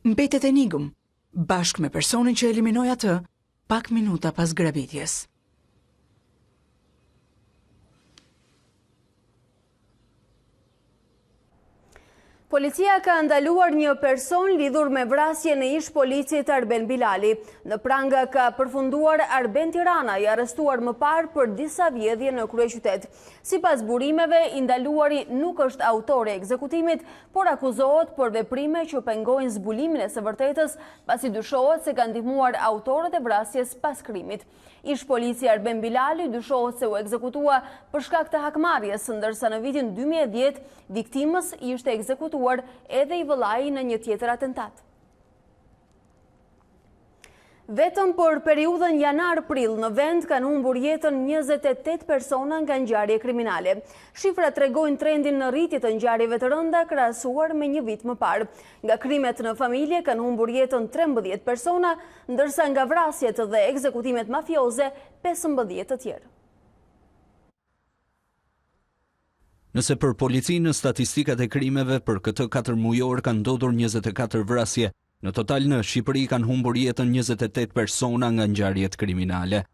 [SPEAKER 11] mbetet enigm, bashkë me personin që eliminoi atë pak minuta pas grabitjes.
[SPEAKER 1] Policia ka ndaluar një person lidhur me vrasjen e ish policit Arben Bilali. Në pranga ka përfunduar Arben Tirana, i arrestuar më parë për disa vjedhje në kryeqytet. Sipas burimeve, i ndaluari nuk është autori i ekzekutimit, por akuzohet për veprime që pengojnë zbulimin e së vërtetës, pasi dyshohet se ka ndihmuar autorët e vrasjes pas krimit. Ish polici Arben Bilali dyshohet se u ekzekutua për shkak të hakmarrjes, ndërsa në vitin 2010 viktimës i ishte ekzekutuar edhe i vëllai në një tjetër atentat. Vetëm për periudhën janar-prill në vend kanë humbur jetën 28 persona nga ngjarje kriminale. Shifrat tregojnë trendin në rritje të ngjarjeve të rënda krahasuar me një vit më parë. Nga krimet në familje kanë humbur jetën 13 persona, ndërsa nga vrasjet dhe ekzekutimet mafioze 15 të tjerë.
[SPEAKER 12] Nëse për policinë në statistikat e krimeve për këtë 4 mujor kanë ndodhur 24 vrasje, në total në Shqipëri kanë humbur jetën 28 persona nga ngjarjet kriminale.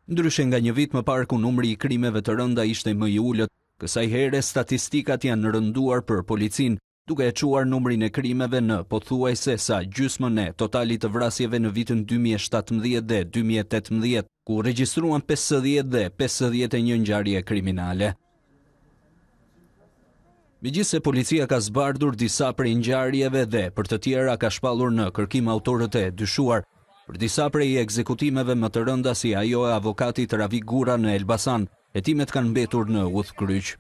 [SPEAKER 12] Ndryshe nga një vit më parë ku numri i krimeve të rënda ishte më i ulët, kësaj here statistikat janë rënduar për policinë, duke e quar numrin e krimeve në pothuajse sa gjysmën e totalit të vrasjeve në vitin 2017 dhe 2018, ku regjistruan 50 dhe 51 ngjarje kriminale. Megjithse policia ka zbardhur disa prej ngjarjeve dhe për të tjera ka shpallur në kërkim autorët e dyshuar, për disa prej ekzekutimeve më të rënda si ajo e avokatit Ravi Gura në Elbasan, hetimet kanë mbetur në udhkryq.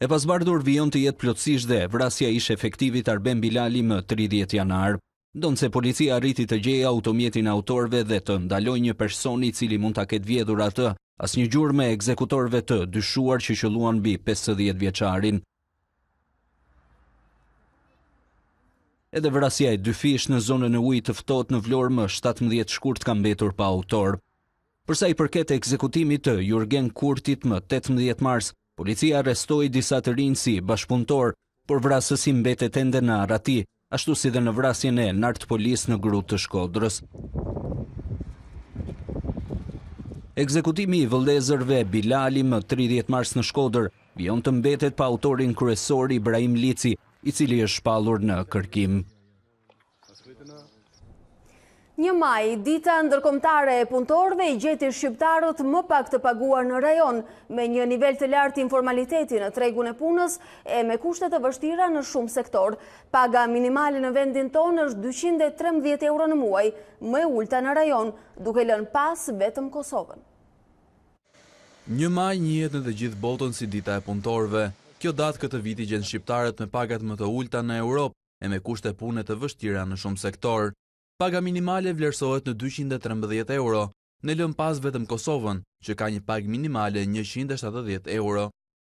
[SPEAKER 12] E pasbardhur vijon të jetë plotësisht dhe vrasja ish efektivit Arben Bilali më 30 janar, ndonse policia arriti të gjejë automjetin e autorëve dhe të ndalojë një person i cili mund ta ketë vjedhur atë, asnjë gjurmë e ekzekutorëve të dyshuar që qelluan mbi 50 vjeçarin. Edhe vrasja e 2 fish në zonën e ujit të ftohtë në Vlorë më 17 shkurt ka mbetur pa autor. Përsa i përket ekzekutimit të Jurgen Kurtit më 18 mars, policia arrestoi disa të rinj si bashkëpunëtor, por vrasësi mbetet ende në arrati, ashtu si dhe në vrasjen e nartpolis në Grut të Shkodrës. Ekzekutimi i vëllezërve Bilali më 30 mars në Shkodër vijon të mbetet pa autorin kryesor Ibrahim Lici, i cili është shpallur në kërkim.
[SPEAKER 1] 1 maj, dita ndërkombëtare e punëtorëve i gjeti shqiptarët më pak të paguar në rajon, me një nivel të lartë informaliteti në tregun e punës e me kushte të vështira në shumë sektor. Paga minimale në vendin tonë është 213 euro në muaj, më e ulta në rajon, duke lënë pas vetëm Kosovën.
[SPEAKER 13] 1 maj njihet në të gjithë botën si dita e punëtorëve. Kjo datë këtë viti gjen shqiptarët me pagat më të ulta në Europë e me kushte pune të vështira në shumë sektor. Paga minimale vlerësohet në 213 euro, në lëm pas vetëm Kosovën, që ka një pagë minimale 170 euro.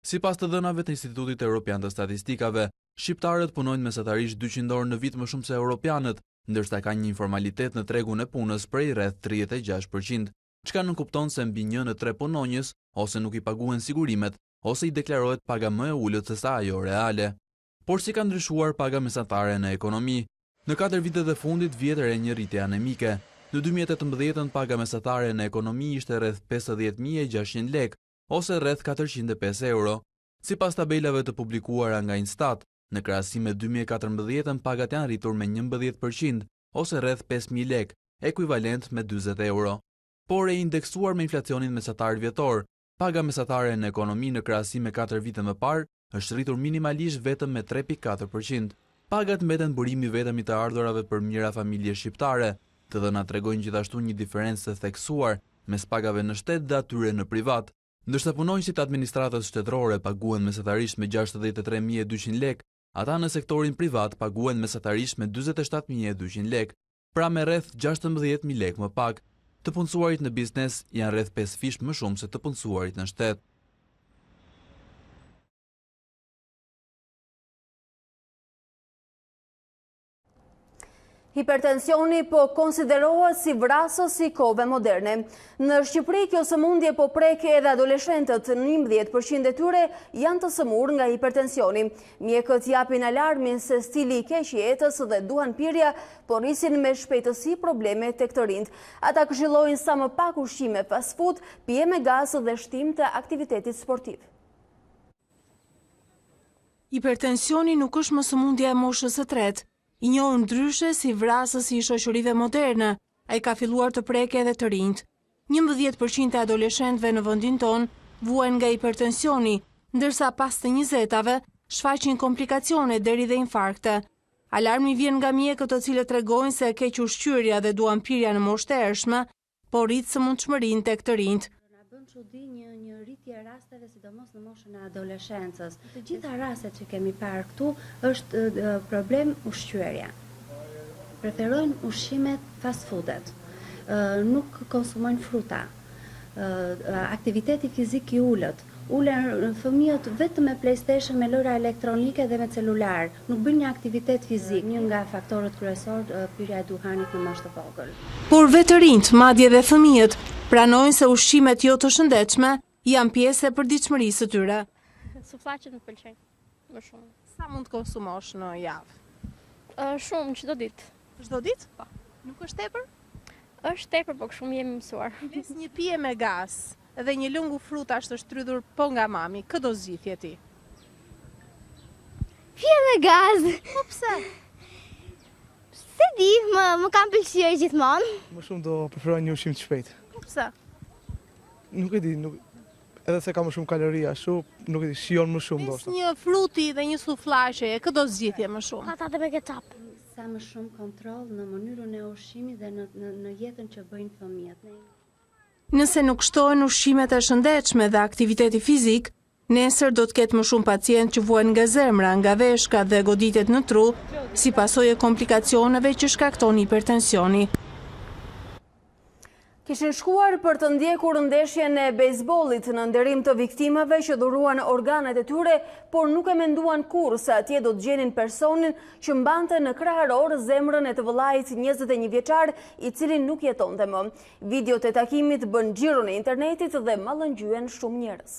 [SPEAKER 13] Sipas të dhënave të Institutit Evropian të Statistikave, shqiptarët punojnë mesatarisht 200 orë në vit më shumë se europianët, ndërsa ka një informalitet në tregun e punës prej rreth 36%, çka nënkupton se mbi 1 në 3 punonjës ose nuk i paguen sigurimet, ose i deklarohet paga më e ullët se sa ajo reale. Por si ka ndryshuar paga mesatare në ekonomi? Në 4 vitet e fundit vjet re një rritje anemike. Në 2018 paga mesatare në ekonomi ishte rreth 50.600 lek, ose rreth 405 euro. Sipas tabelave të publikuara nga Instat, në krahasim me 2014 pagat janë rritur me 11%, ose rreth 5.000 lek, ekuivalent me 40 euro. Por e indeksuar me inflacionin mesatar vjetor, paga mesatare në ekonomi në krahasim me 4 vite më parë është rritur minimalisht vetëm me 3.4%. Pagat mbeten burimi vetëm i të ardhurave për mijëra familje shqiptare. Të dhënat tregojnë gjithashtu një diferencë të theksuar mes pagave në shtet dhe atyre në privat. Ndërsa punonjësit administratës shtetërore paguen mesatarisht me 63.200 lek, ata në sektorin privat paguen mesatarisht me 47.200 lek, pra me rreth 16.000 lek më pak. Të punësuarit në biznes janë rreth 5 fish më shumë se të punësuarit në shtet.
[SPEAKER 1] Hipertensioni po konsiderohet si vrasës i kohëve moderne. Në Shqipëri kjo sëmundje po preke edhe adoleshentët, 11% e tyre janë të sëmur nga hipertensioni. Mjekët japin alarmin se stili i keq i jetës dhe duhan pirja, po rrisin me shpejtësi probleme tek të rinjt. Ata këshillojnë sa më pak ushqime fast food, pije me gaz dhe shtim të aktivitetit sportiv.
[SPEAKER 2] Hipertensioni nuk është më sëmundja e moshës së tretë. I njohur ndryshe si vrasës i shoqërive moderne, ai ka filluar të preke edhe të rinjt. 11% e adoleshentëve në vendin tonë vuajnë nga hipertensioni, ndërsa pas të 20-tave shfaqin komplikacione deri dhe infarkte. Alarmi vjen nga mjekët të cilët tregojnë se keq ushqyerja dhe duan pirja në moshë të ershme, po rrit sëmundshmërinë tek të rinjt.
[SPEAKER 14] Çudi një rritje e rasteve sidomos në moshën e adoleshencës. Të gjitha rastet që kemi parë këtu është problem ushqyerja. Preferojnë ushqimet fast foodet. Nuk konsumojnë fruta. Aktiviteti fizik i ulët. Ulen fëmijët vetëm me PlayStation, me lojra elektronike dhe me celular. Nuk bëjnë një aktivitet fizik, një nga faktorët kryesor pirja e duhanit në moshë të vogël.
[SPEAKER 2] Por vetë të rinjt, madje dhe fëmijët, pranojnë se ushqimet jo të shëndetshme janë pjesë e përditshmërisë së tyre.
[SPEAKER 15] Sufllaqet më pëlqejnë më shumë.
[SPEAKER 2] Sa mund të konsumosh në javë?
[SPEAKER 15] Shumë, çdo ditë.
[SPEAKER 2] Çdo ditë? Po. Nuk është tepër?
[SPEAKER 15] Është tepër, po shumë jemi mësuar.
[SPEAKER 2] Një pije me gaz dhe një lëngu frutash të shtrydhur po nga mami, kë do zgjidhje ti?
[SPEAKER 15] Pije me gaz.
[SPEAKER 2] Po pse?
[SPEAKER 15] Se di, më kam pëlqyer gjithmonë.
[SPEAKER 16] Më shumë do preferoj një ushqim të shpejtë.
[SPEAKER 2] Po pse?
[SPEAKER 16] Nuk e di, edhe se ka më shumë kalori ashtu, nuk e di, shijon më shumë ndoshta.
[SPEAKER 2] Një fruti dhe një sufllaqe, kë do zgjidhje më shumë?
[SPEAKER 15] Patate me ketchup.
[SPEAKER 14] Sa më shumë kontroll në mënyrën e ushqimit dhe në jetën që bëjnë fëmijët.
[SPEAKER 2] Nëse nuk shtohen ushqimet e shëndetshme dhe aktiviteti fizik, nesër do të ketë më shumë pacient që vuajnë nga zemra, nga veshka dhe goditet në tru, si pasojë e komplikacioneve që shkakton hipertensioni.
[SPEAKER 1] Kishin shkuar për të ndjekur ndeshjen e bejsbollit në nderim të viktimave që dhuruan organet e tyre, por nuk e menduan kurrë se atje do të gjenin personin që mbante në krahëror zemrën e të vëllait 21 vjeçar, i cili nuk jetonte më. Videot e takimit bën xhiron e internetit dhe mallëngjyen shumë njerëz.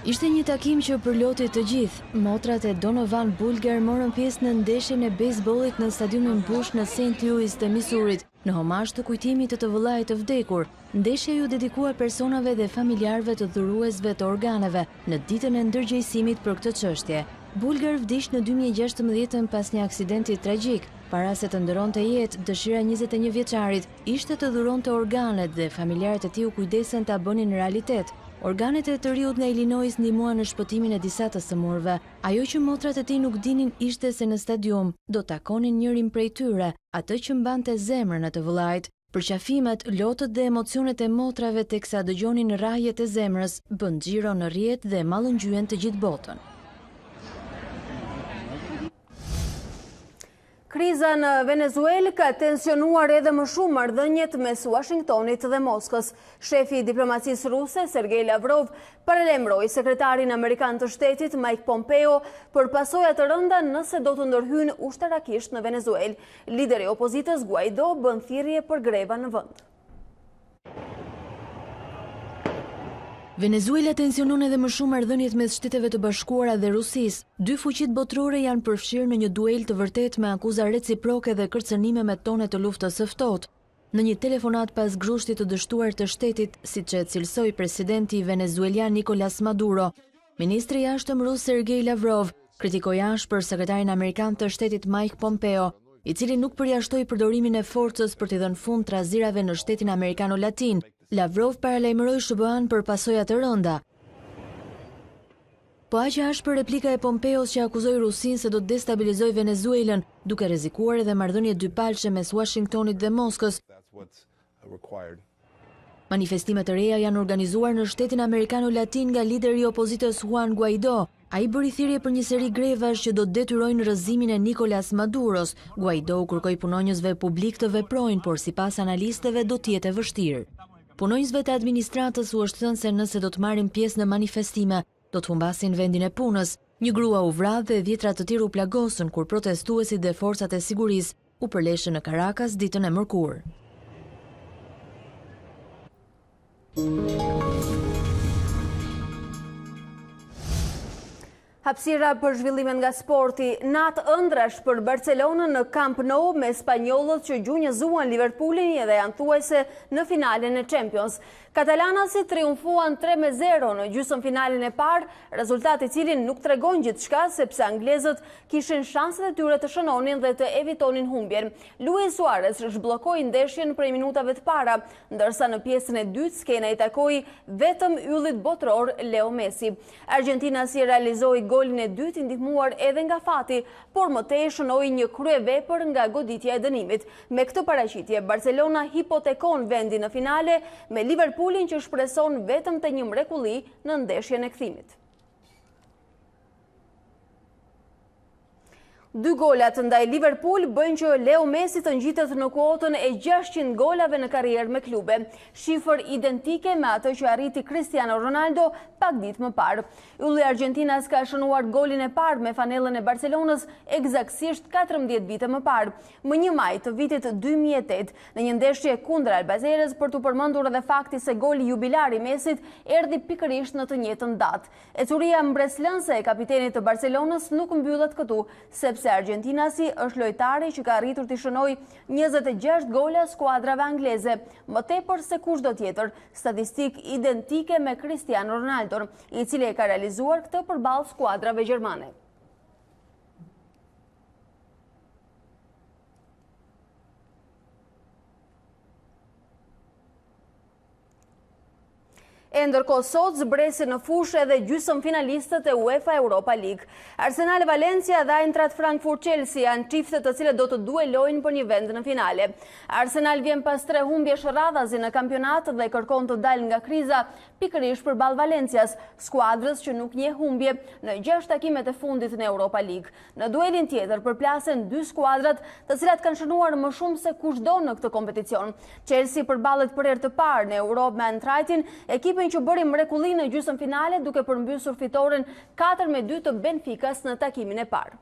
[SPEAKER 5] Ishte një takim që përloti të gjithë. Motrat e Donovan Bulgar morën pjesë në ndeshjen e bejsbollit në stadiumin Bush në St. Louis të Misurit, në homazh të kujtimit të vëllait të vdekur. Ndeshja ju dedikuar personave dhe familjarëve të dhuruesve të organeve në ditën e ndërgjegjësimit për këtë çështje. Bulgar vdiq në 2016 pas një aksidenti tragjik. Para se të ndëronte jetë, dëshira 21 vjeçarit ishte të dhuronte organet dhe familjarët e tij u kujdesen ta bënin realitet. Organet e të riut nga Illinois ndihmuan në shpëtimin e disa të sëmurëve. Ajo që motrat e tij nuk dinin ishte se në stadium do takonin njërin prej tyre, atë që mbante zemrën e të vëllait. Përqafimet, lotët dhe emocionet e motrave teksa dëgjonin rrahjet e zemrës, bën xhiro në rrjet dhe mallëngjyen të gjithë botën.
[SPEAKER 1] Kriza në Venezuelë ka tensionuar edhe më shumë marrëdhëniet mes Washingtonit dhe Moskës. Shefi i diplomacisë ruse, Sergej Lavrov, paralajmëroi sekretarin amerikan të shtetit, Mike Pompeo, për pasoja të rënda nëse do të ndërhyjnë ushtarakisht në Venezuelë. Lideri i opozitës Guaido bën thirrje për greva në vend.
[SPEAKER 5] Venezuela tensionon edhe më shumë marrëdhëniet mes Shteteve të Bashkuara dhe Rusisë. Dy fuqitë botërore janë përfshirë në një duel të vërtet me akuza reciproke dhe kërcënime me tone të luftës së ftohtë. Në një telefonat pas grushtit të dështuar të shtetit, siç e cilësoi presidenti venezuelian Nicolas Maduro, ministri i jashtëm rus Sergej Lavrov kritikoi ashpër sekretarin amerikan të shtetit Mike Pompeo, i cili nuk përjashtoi përdorimin e forcës për t'i dhënë fund trazirave në shtetin amerikano-latin. Lavrov paralajmëroi SBA-n për pasoja të rënda. Po aq ashpër replika e Pompeos që akuzoi Rusinë se do të destabilizojë Venezuelën, duke rrezikuar edhe marrëdhënie dypalçe mes Washingtonit dhe Moskës. Manifestime të reja janë organizuar në shtetin amerikano-latin nga lideri i opozitës Juan Guaido. Ai bëri thirrje për një seri grevash që do të detyrojnë rrëzimin e Nicolas Maduros. Guaido kërkoi punonjësve publik të veprojnë, por sipas analistëve do të jetë vështirë. Punonjësve të administratës u është thënë se nëse do të marrin pjesë në manifestime, do të humbasin vendin e punës. Një grua u vrap dhe 10 të tjerë u plagosën kur protestuesit dhe forcat e sigurisë u përleshën në Caracas ditën e mërkurë.
[SPEAKER 1] Hapësira për zhvillimin nga sporti, natë ëndrash për Barcelonën në Camp Nou me spanjollët që gjunjëzuan Liverpoolin dhe janë thuajse në finalen e Champions. Katalanasi triumfuan 3-0 në gjysmë finalen e parë, rezultat i cili nuk tregon gjithçka sepse anglezët kishin shanset e tyre të shënonin dhe të evitonin humbjen. Luis Suarez zhbllokoi ndeshjen prej minutave të para, ndërsa në pjesën e dytë skena i takoi vetëm yllit botëror Leo Messi. Argentina si realizoi golin e dytë i ndihmuar edhe nga fati, por më tej shënoi një kryevepër nga goditja e dënimit. Me këtë paraqitje, Barcelona hipotekon vendin në finale me Liverpoolin që shpreson vetëm të një mrekulli në ndeshjen e kthimit. 2 golat ndaj Liverpool bëjnë që Leo Messi të ngjitet në kuotën e 600 golave në karrierë me klube, shifër identike me atë që arriti Cristiano Ronaldo pak ditë më parë. Ylli i Argentinas ka shënuar golin e parë me fanellën e Barcelonës eksaktësisht 14 vite më parë, më 1 maj të vitit 2008, në një ndeshje kundër Albaceres, për të përmendur edhe fakti se goli jubilar i Messit erdhi pikërisht në të njëjtën datë. Ecuria mbreslënse e kapitenit të Barcelonës nuk mbyllet këtu, sepse Argentinasi është lojtari që ka arritur të shënoj 26 gola skuadrave angleze, më tepër se kushdo tjetër, statistik identike me Cristiano Ronaldo, i cili e ka realizuar këtë përballë skuadrave gjermane. E ndërkohë sot zbresin në fushë edhe gjysmë finalistët e UEFA Europa League. Arsenal Valencia dhe Eintracht Frankfurt Chelsea janë çiftet të cilët do të duelojnë për një vend në finale. Arsenal vjen pas 3 humbjesh radhazi në kampionat dhe kërkon të dalë nga kriza pikërisht përballë Valencias, skuadrës që nuk njeh humbje në 6 takimet e fundit në Europa League. Në duelin tjetër përplasen 2 skuadrat, të cilat kanë shënuar më shumë se kushdo në këtë kompeticion. Chelsea përballet për herë të parë në Europë me Eintrachtin, ekipin që bëri mrekulli në gjysmë finale duke përmbysur fitoren 4-2 të Benficas në takimin e parë.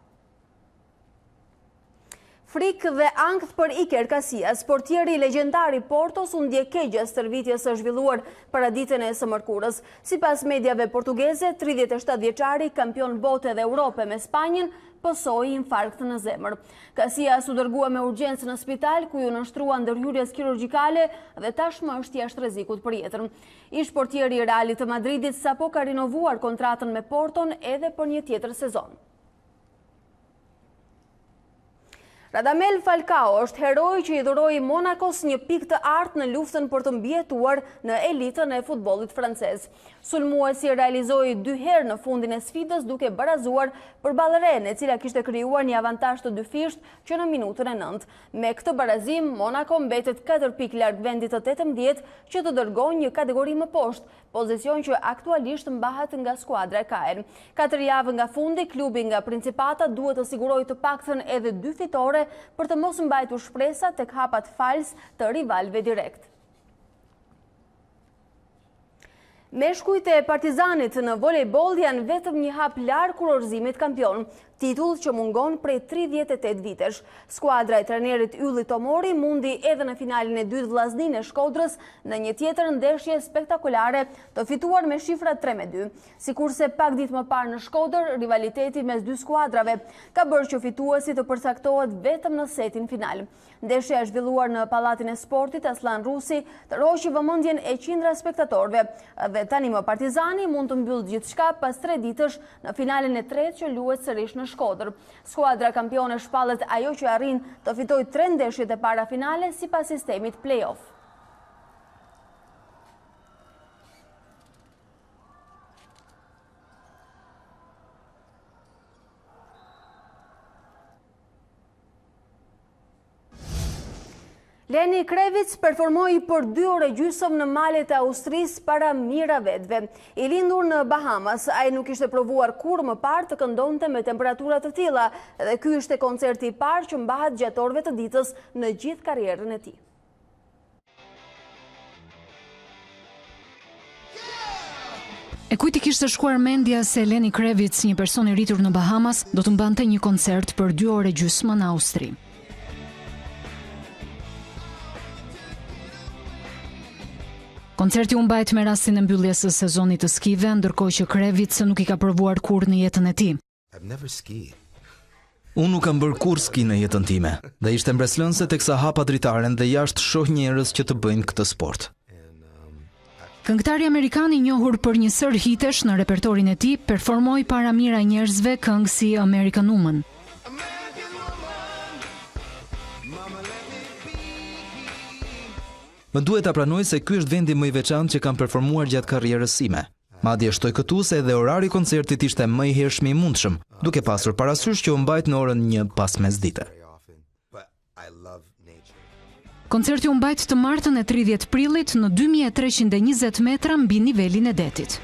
[SPEAKER 1] Frikë dhe ankth për Iker Casillas, portieri legjendar i Portos u ndje keq stërvitjes së zhvilluar para ditën e së mërkurës. Sipas mediave portugeze, 37 vjeçari, kampion bote dhe Europe me Spanjën, pësoi infarkt në zemër. Casillas u dërgua me urgjencë në spital ku ju nënshtruan ndërhyrjes kirurgjikale dhe tashmë është jashtë rrezikut për jetën. Ish portieri i Realit të Madridit sapo ka rinovuar kontratën me Porton edhe për një tjetër sezon. Radamel Falcao është heroi që i dhuroi Monakos një pikë të artë në luftën për të mbijetuar në elitën e futbollit francez. Sulmuesi realizoi 2 herë në fundin e sfidës duke barazuar përballë Rennes, e cila kishte krijuar një avantazh të dyfisht që në minutën e 9. Me këtë barazim, Monaco mbetet 4 pikë larg vendit të 18 që të dërgon një kategori më poshtë, pozicion që aktualisht mbahet nga skuadra e Caen. 4 javë nga fundi, klubi nga Principata duhet të sigurojë të paktën edhe 2 fitore për të mos mbajtur shpresa tek hapat fals të rivalëve direkt. Meshkujt e Partizanit në volejboll janë vetëm një hap larg kurorëzimit kampion. titull që mungon prej 38 vitesh. Skuadra e trajnerit Ylli Tomori mundi edhe në finalin e dytë vllaznin e Shkodrës në një tjetër ndeshje spektakolare të fituar me shifra 3-2. Sikurse pak ditë më parë në Shkodër, rivaliteti mes dy skuadrave ka bërë që fituesi të përcaktohet vetëm në setin final. Ndeshja e zhvilluar në Pallatin e Sportit Aslan Rusi tërhoqi vëmendjen e qindra spektatorëve dhe tani më Partizani mund të mbyllë gjithçka pas 3 ditësh në finalen e tretë që luhet sërish në Shkodër. Skuadra kampione shpallet ajo që arrin të fitojë 3 ndeshjet e para finale sipas sistemit play-off. Leni Krevic performoi për 2 orë gjysmë në malet e Austrisë para mira vetëve. I lindur në Bahamas, ai nuk ishte provuar kur më parë të këndonte me temperatura të tilla dhe ky ishte koncerti i parë që mbahet gjatë orëve të ditës në gjithë karrierën e tij.
[SPEAKER 17] E kujt i kishte shkuar mendja se Leni Krevic, një person i rritur në Bahamas, do të mbante një koncert për 2 orë gjysmë në Austri. Koncerti u mbajt me rastin e mbylljes së sezonit të skive, ndërkohë që Krevic nuk i ka provuar kurrë në jetën e tij.
[SPEAKER 18] Unë nuk kam bërë kur ski në jetën time, dhe ishte mbreslënse teksa hapa dritaren dhe jashtë shoh njerëz që të bëjnë këtë sport.
[SPEAKER 17] Këngëtari amerikan i njohur për një sër hitesh në repertorin e tij, performoi para mira njerëzve këngë si American Woman.
[SPEAKER 18] Më duhet ta pranoj se ky është vendi më i veçantë që kam performuar gjatë karrierës sime. Madje shtoj këtu se edhe orari i koncertit ishte më i hershëm i mundshëm, duke pasur parasysh që u mbajt në orën 1 pas mesdite.
[SPEAKER 17] Koncerti u mbajt të martën e 30 prillit në 2320 metra mbi nivelin e detit.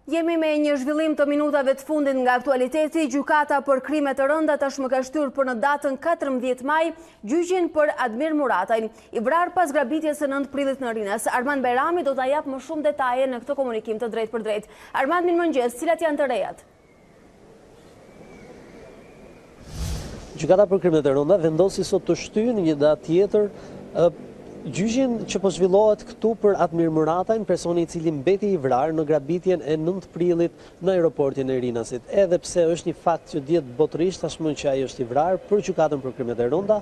[SPEAKER 1] Jemi me një zhvillim të minutave të fundit nga aktualiteti. Gjykata për krime të rënda tashmë ka shtyrë për në datën 14 maj gjyqin për Admir Muratajn, i vrarë pas grabitjes së 9 prillit në Rinas. Armand Bajrami do ta jap më shumë detaje në këtë komunikim të drejtë për drejtë. Armand, mirëmëngjes, cilat janë të rejat?
[SPEAKER 7] Gjykata për krime të rënda vendosi sot të shtyjë në një datë tjetër gjyqin që po zhvillohet këtu për Admir Muratajn, personi i cili mbeti i vrarë në grabitjen e 9 prillit në aeroportin e Rinasit. Edhe pse është një fakt që dihet botërisht tashmë që ai është i vrarë, për gjykatën për krimet e rënda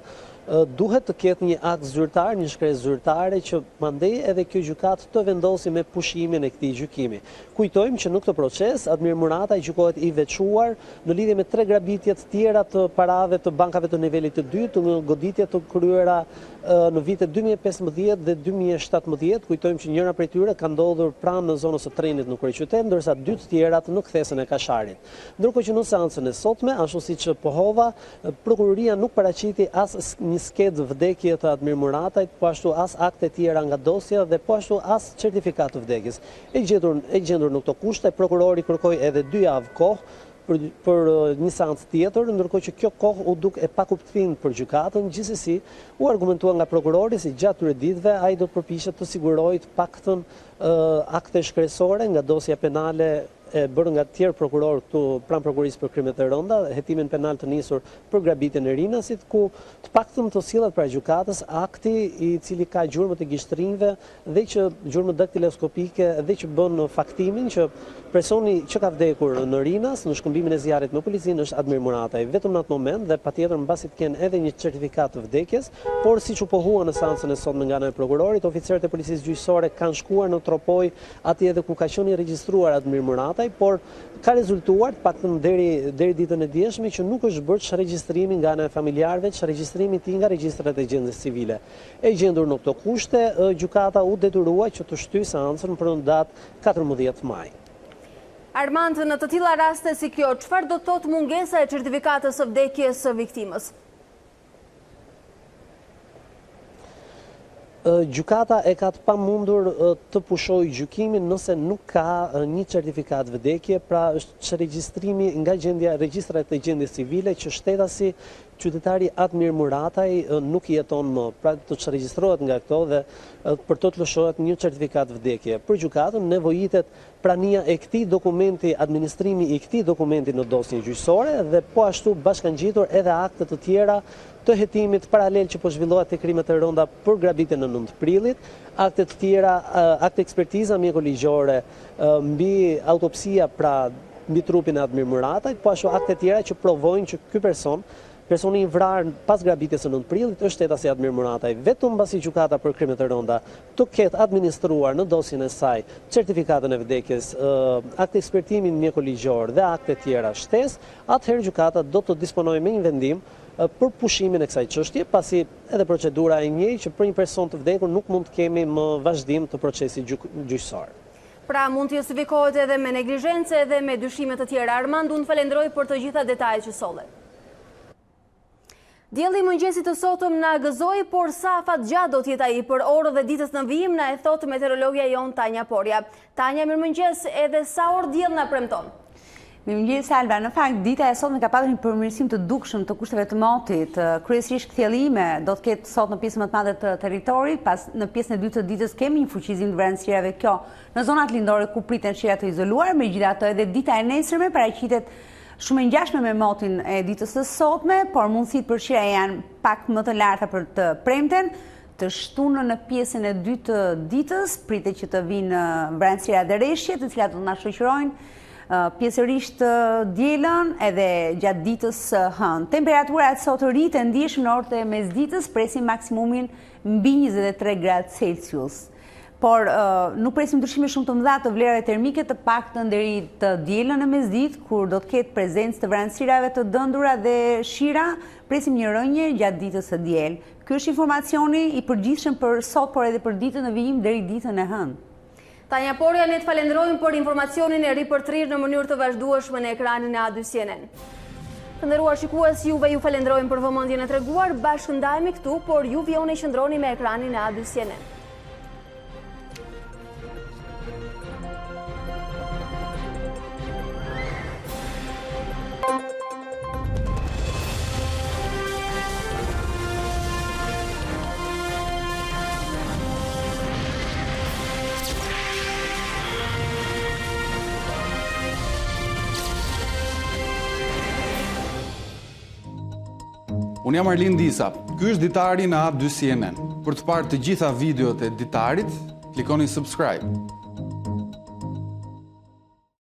[SPEAKER 7] duhet të ketë një akt zyrtar, një shkresë zyrtare që mandej edhe kjo gjykatë të vendosi me pushimin e këtij gjykimi. Kujtojmë që në këtë proces Admir Murataj gjykohet i veçuar në lidhje me 3 grabitje të tjera të parave të bankave të nivelit të dytë, në goditje të kryera në vitet 2015 dhe 2017. Kujtojmë që njëra prej tyre ka ndodhur pranë në zonës së trenit në kryeqytet, ndërsa 2 të tjerat në kthesën e Kasharit. Ndërkohë që në seancën e sotme, ashtu siç pohova, prokuroria nuk paraqiti as një skedë vdekje të Admir Muratajt, po ashtu as akte tjera nga dosja dhe po ashtu as certifikat të vdekjes. E gjendur në këto kushte, prokurori kërkoi edhe 2 javë kohë për një seancë tjetër, ndërkohë që kjo kohë u duk e pakuptim për gjykatën. Gjithsesi, u argumentua nga prokurori si gjatë këtyre ditëve ai do të përpiqet të sigurojë të paktën akte shkresore nga dosja penale e bërë nga tjerë prokurorë këtu pranë prokurisë për krimet e rënda, hetimin penal të nisur për grabitjen e Rinasit, ku të paktën të sillet para gjykatës akti i cili ka gjurmët e gishtrinjve dhe që gjurmët daktiloskopike dhe që bën faktimin që personi që ka vdekur në Rinas në shkëmbimin e zjarrit me policinë është Admir Murataj. Vetëm në atë moment dhe patjetër mbasi të kenë edhe një certifikat të vdekjes, por siç u pohua në seancën e sotme nga ana e prokurorit, oficerët e policisë gjyqësore kanë shkuar në tropoj atje edhe ku ka qenë i regjistruar Admir Murataj, por ka rezultuar paktën deri ditën e dieshme që nuk është bërë regjistrimi nga ana e familjarëve, regjistrimi i tij nga regjistrat e gjendjes civile. E gjendur në këto kushte, gjykata u detyrua që të shtyjë seancën për në datë 14 maj.
[SPEAKER 1] Armand, në të tilla raste si kjo, çfarë do të thotë mungesa e certifikatës së vdekjes së viktimës?
[SPEAKER 7] Gjykata e ka të pamundur të pushojë gjykimin nëse nuk ka një certifikat vdekje, pra është regjistrimi nga regjistrat e gjendjes civile që shtetasi qytetari Admir Murataj nuk jeton më, pra të regjistrohet nga këto dhe për të lëshohet një certifikat vdekje. Për gjykatën nevojitet prania e këtij dokumenti, administrimi i këtij dokumenti në dosjen gjyqësore dhe po ashtu bashkangjitur edhe akte të tjera të hetimit paralel që po zhvillohet te krimet e rënda për grabitjen në 9 prillit, akte të tjera, akte ekspertiza mjekoligjore mbi autopsia pra mbi trupin e Admir Muratajt, po ashtu akte tjera që provojnë që ky personi i vrarë pas grabitjes së 9 prillit është shtetasi Admir Murataj, vetëm mbasi gjykata për krimet e rënda të ketë administruar në dosjen e saj certifikatën e vdekjes, akte ekspertimin mjekoligjor dhe akte tjera shtesë, atëherë gjykata do të disponojë me një vendim për pushimin e kësaj çështje, pasi edhe procedura e njëjtë që për një person të vdekur nuk mund të kemi më vazhdim të procesit gjyqësor.
[SPEAKER 1] Pra mund të justifikohet edhe me neglizhencë edhe me dyshime të tjera. Armand, unë falenderoj për të gjitha detajet që solle. Dielli i mëngjesit të sotëm na gëzoi, por sa afatgjat do të jetë ai për orën dhe ditës në vijim, na e thot meteorologja jon Tanja Porja. Tanja, mirëmëngjes, edhe sa orë diell na premton?
[SPEAKER 10] Mirëmëngjes Alba, në fakt dita e sotme ka patur një përmirësim të dukshëm të kushteve të motit. Kryesisht kthjellime do të ketë sot në pjesën më të madhe të territorit, pas në pjesën e dytë të ditës kemi një fuqizim të vranësirave, kjo në zonat lindore ku priten shira të izoluar, megjithatë edhe dita e nesërme paraqitet shumë e ngjashme me motin e ditës së sotme, por mundësitë për shira janë pak më të larta për të premten. Të shtunë në pjesën e dytë të ditës pritet që të vinë vranësira dhe rreshje, të cilat do të na shoqërojnë pjesërisht dielën edhe gjatë ditës hënë. Temperaturat sot rriten ndjeshëm në orët e mesditës, presim maksimumin mbi 23 gradë Celsius. Por nuk presim ndryshime shumë të mëdha të vlerave termike, të paktën deri të dielën në mesditë, kur do të ketë prezencë të vranësirave të dëndura dhe shira, presim një rënje gjatë ditës së diel. Ky është informacioni i përgjithshëm për sot, por edhe për ditën e vijim deri ditën e hënë.
[SPEAKER 1] Tanja Porja, ne të falenderojmë për informacionin e ripërtrirë në mënyrë të vazhdueshme në ekranin e A2CNN. Të nderuar shikues, juve ju falenderojmë për vëmendjen e treguar, bashkë ndajemi këtu, por ju vjoni qëndroni me ekranin e A2CNN.
[SPEAKER 19] Unë jam Arlin Disa, ky është Ditari në A2CNN. Për të parë të gjitha videot e Ditarit, klikoni subscribe.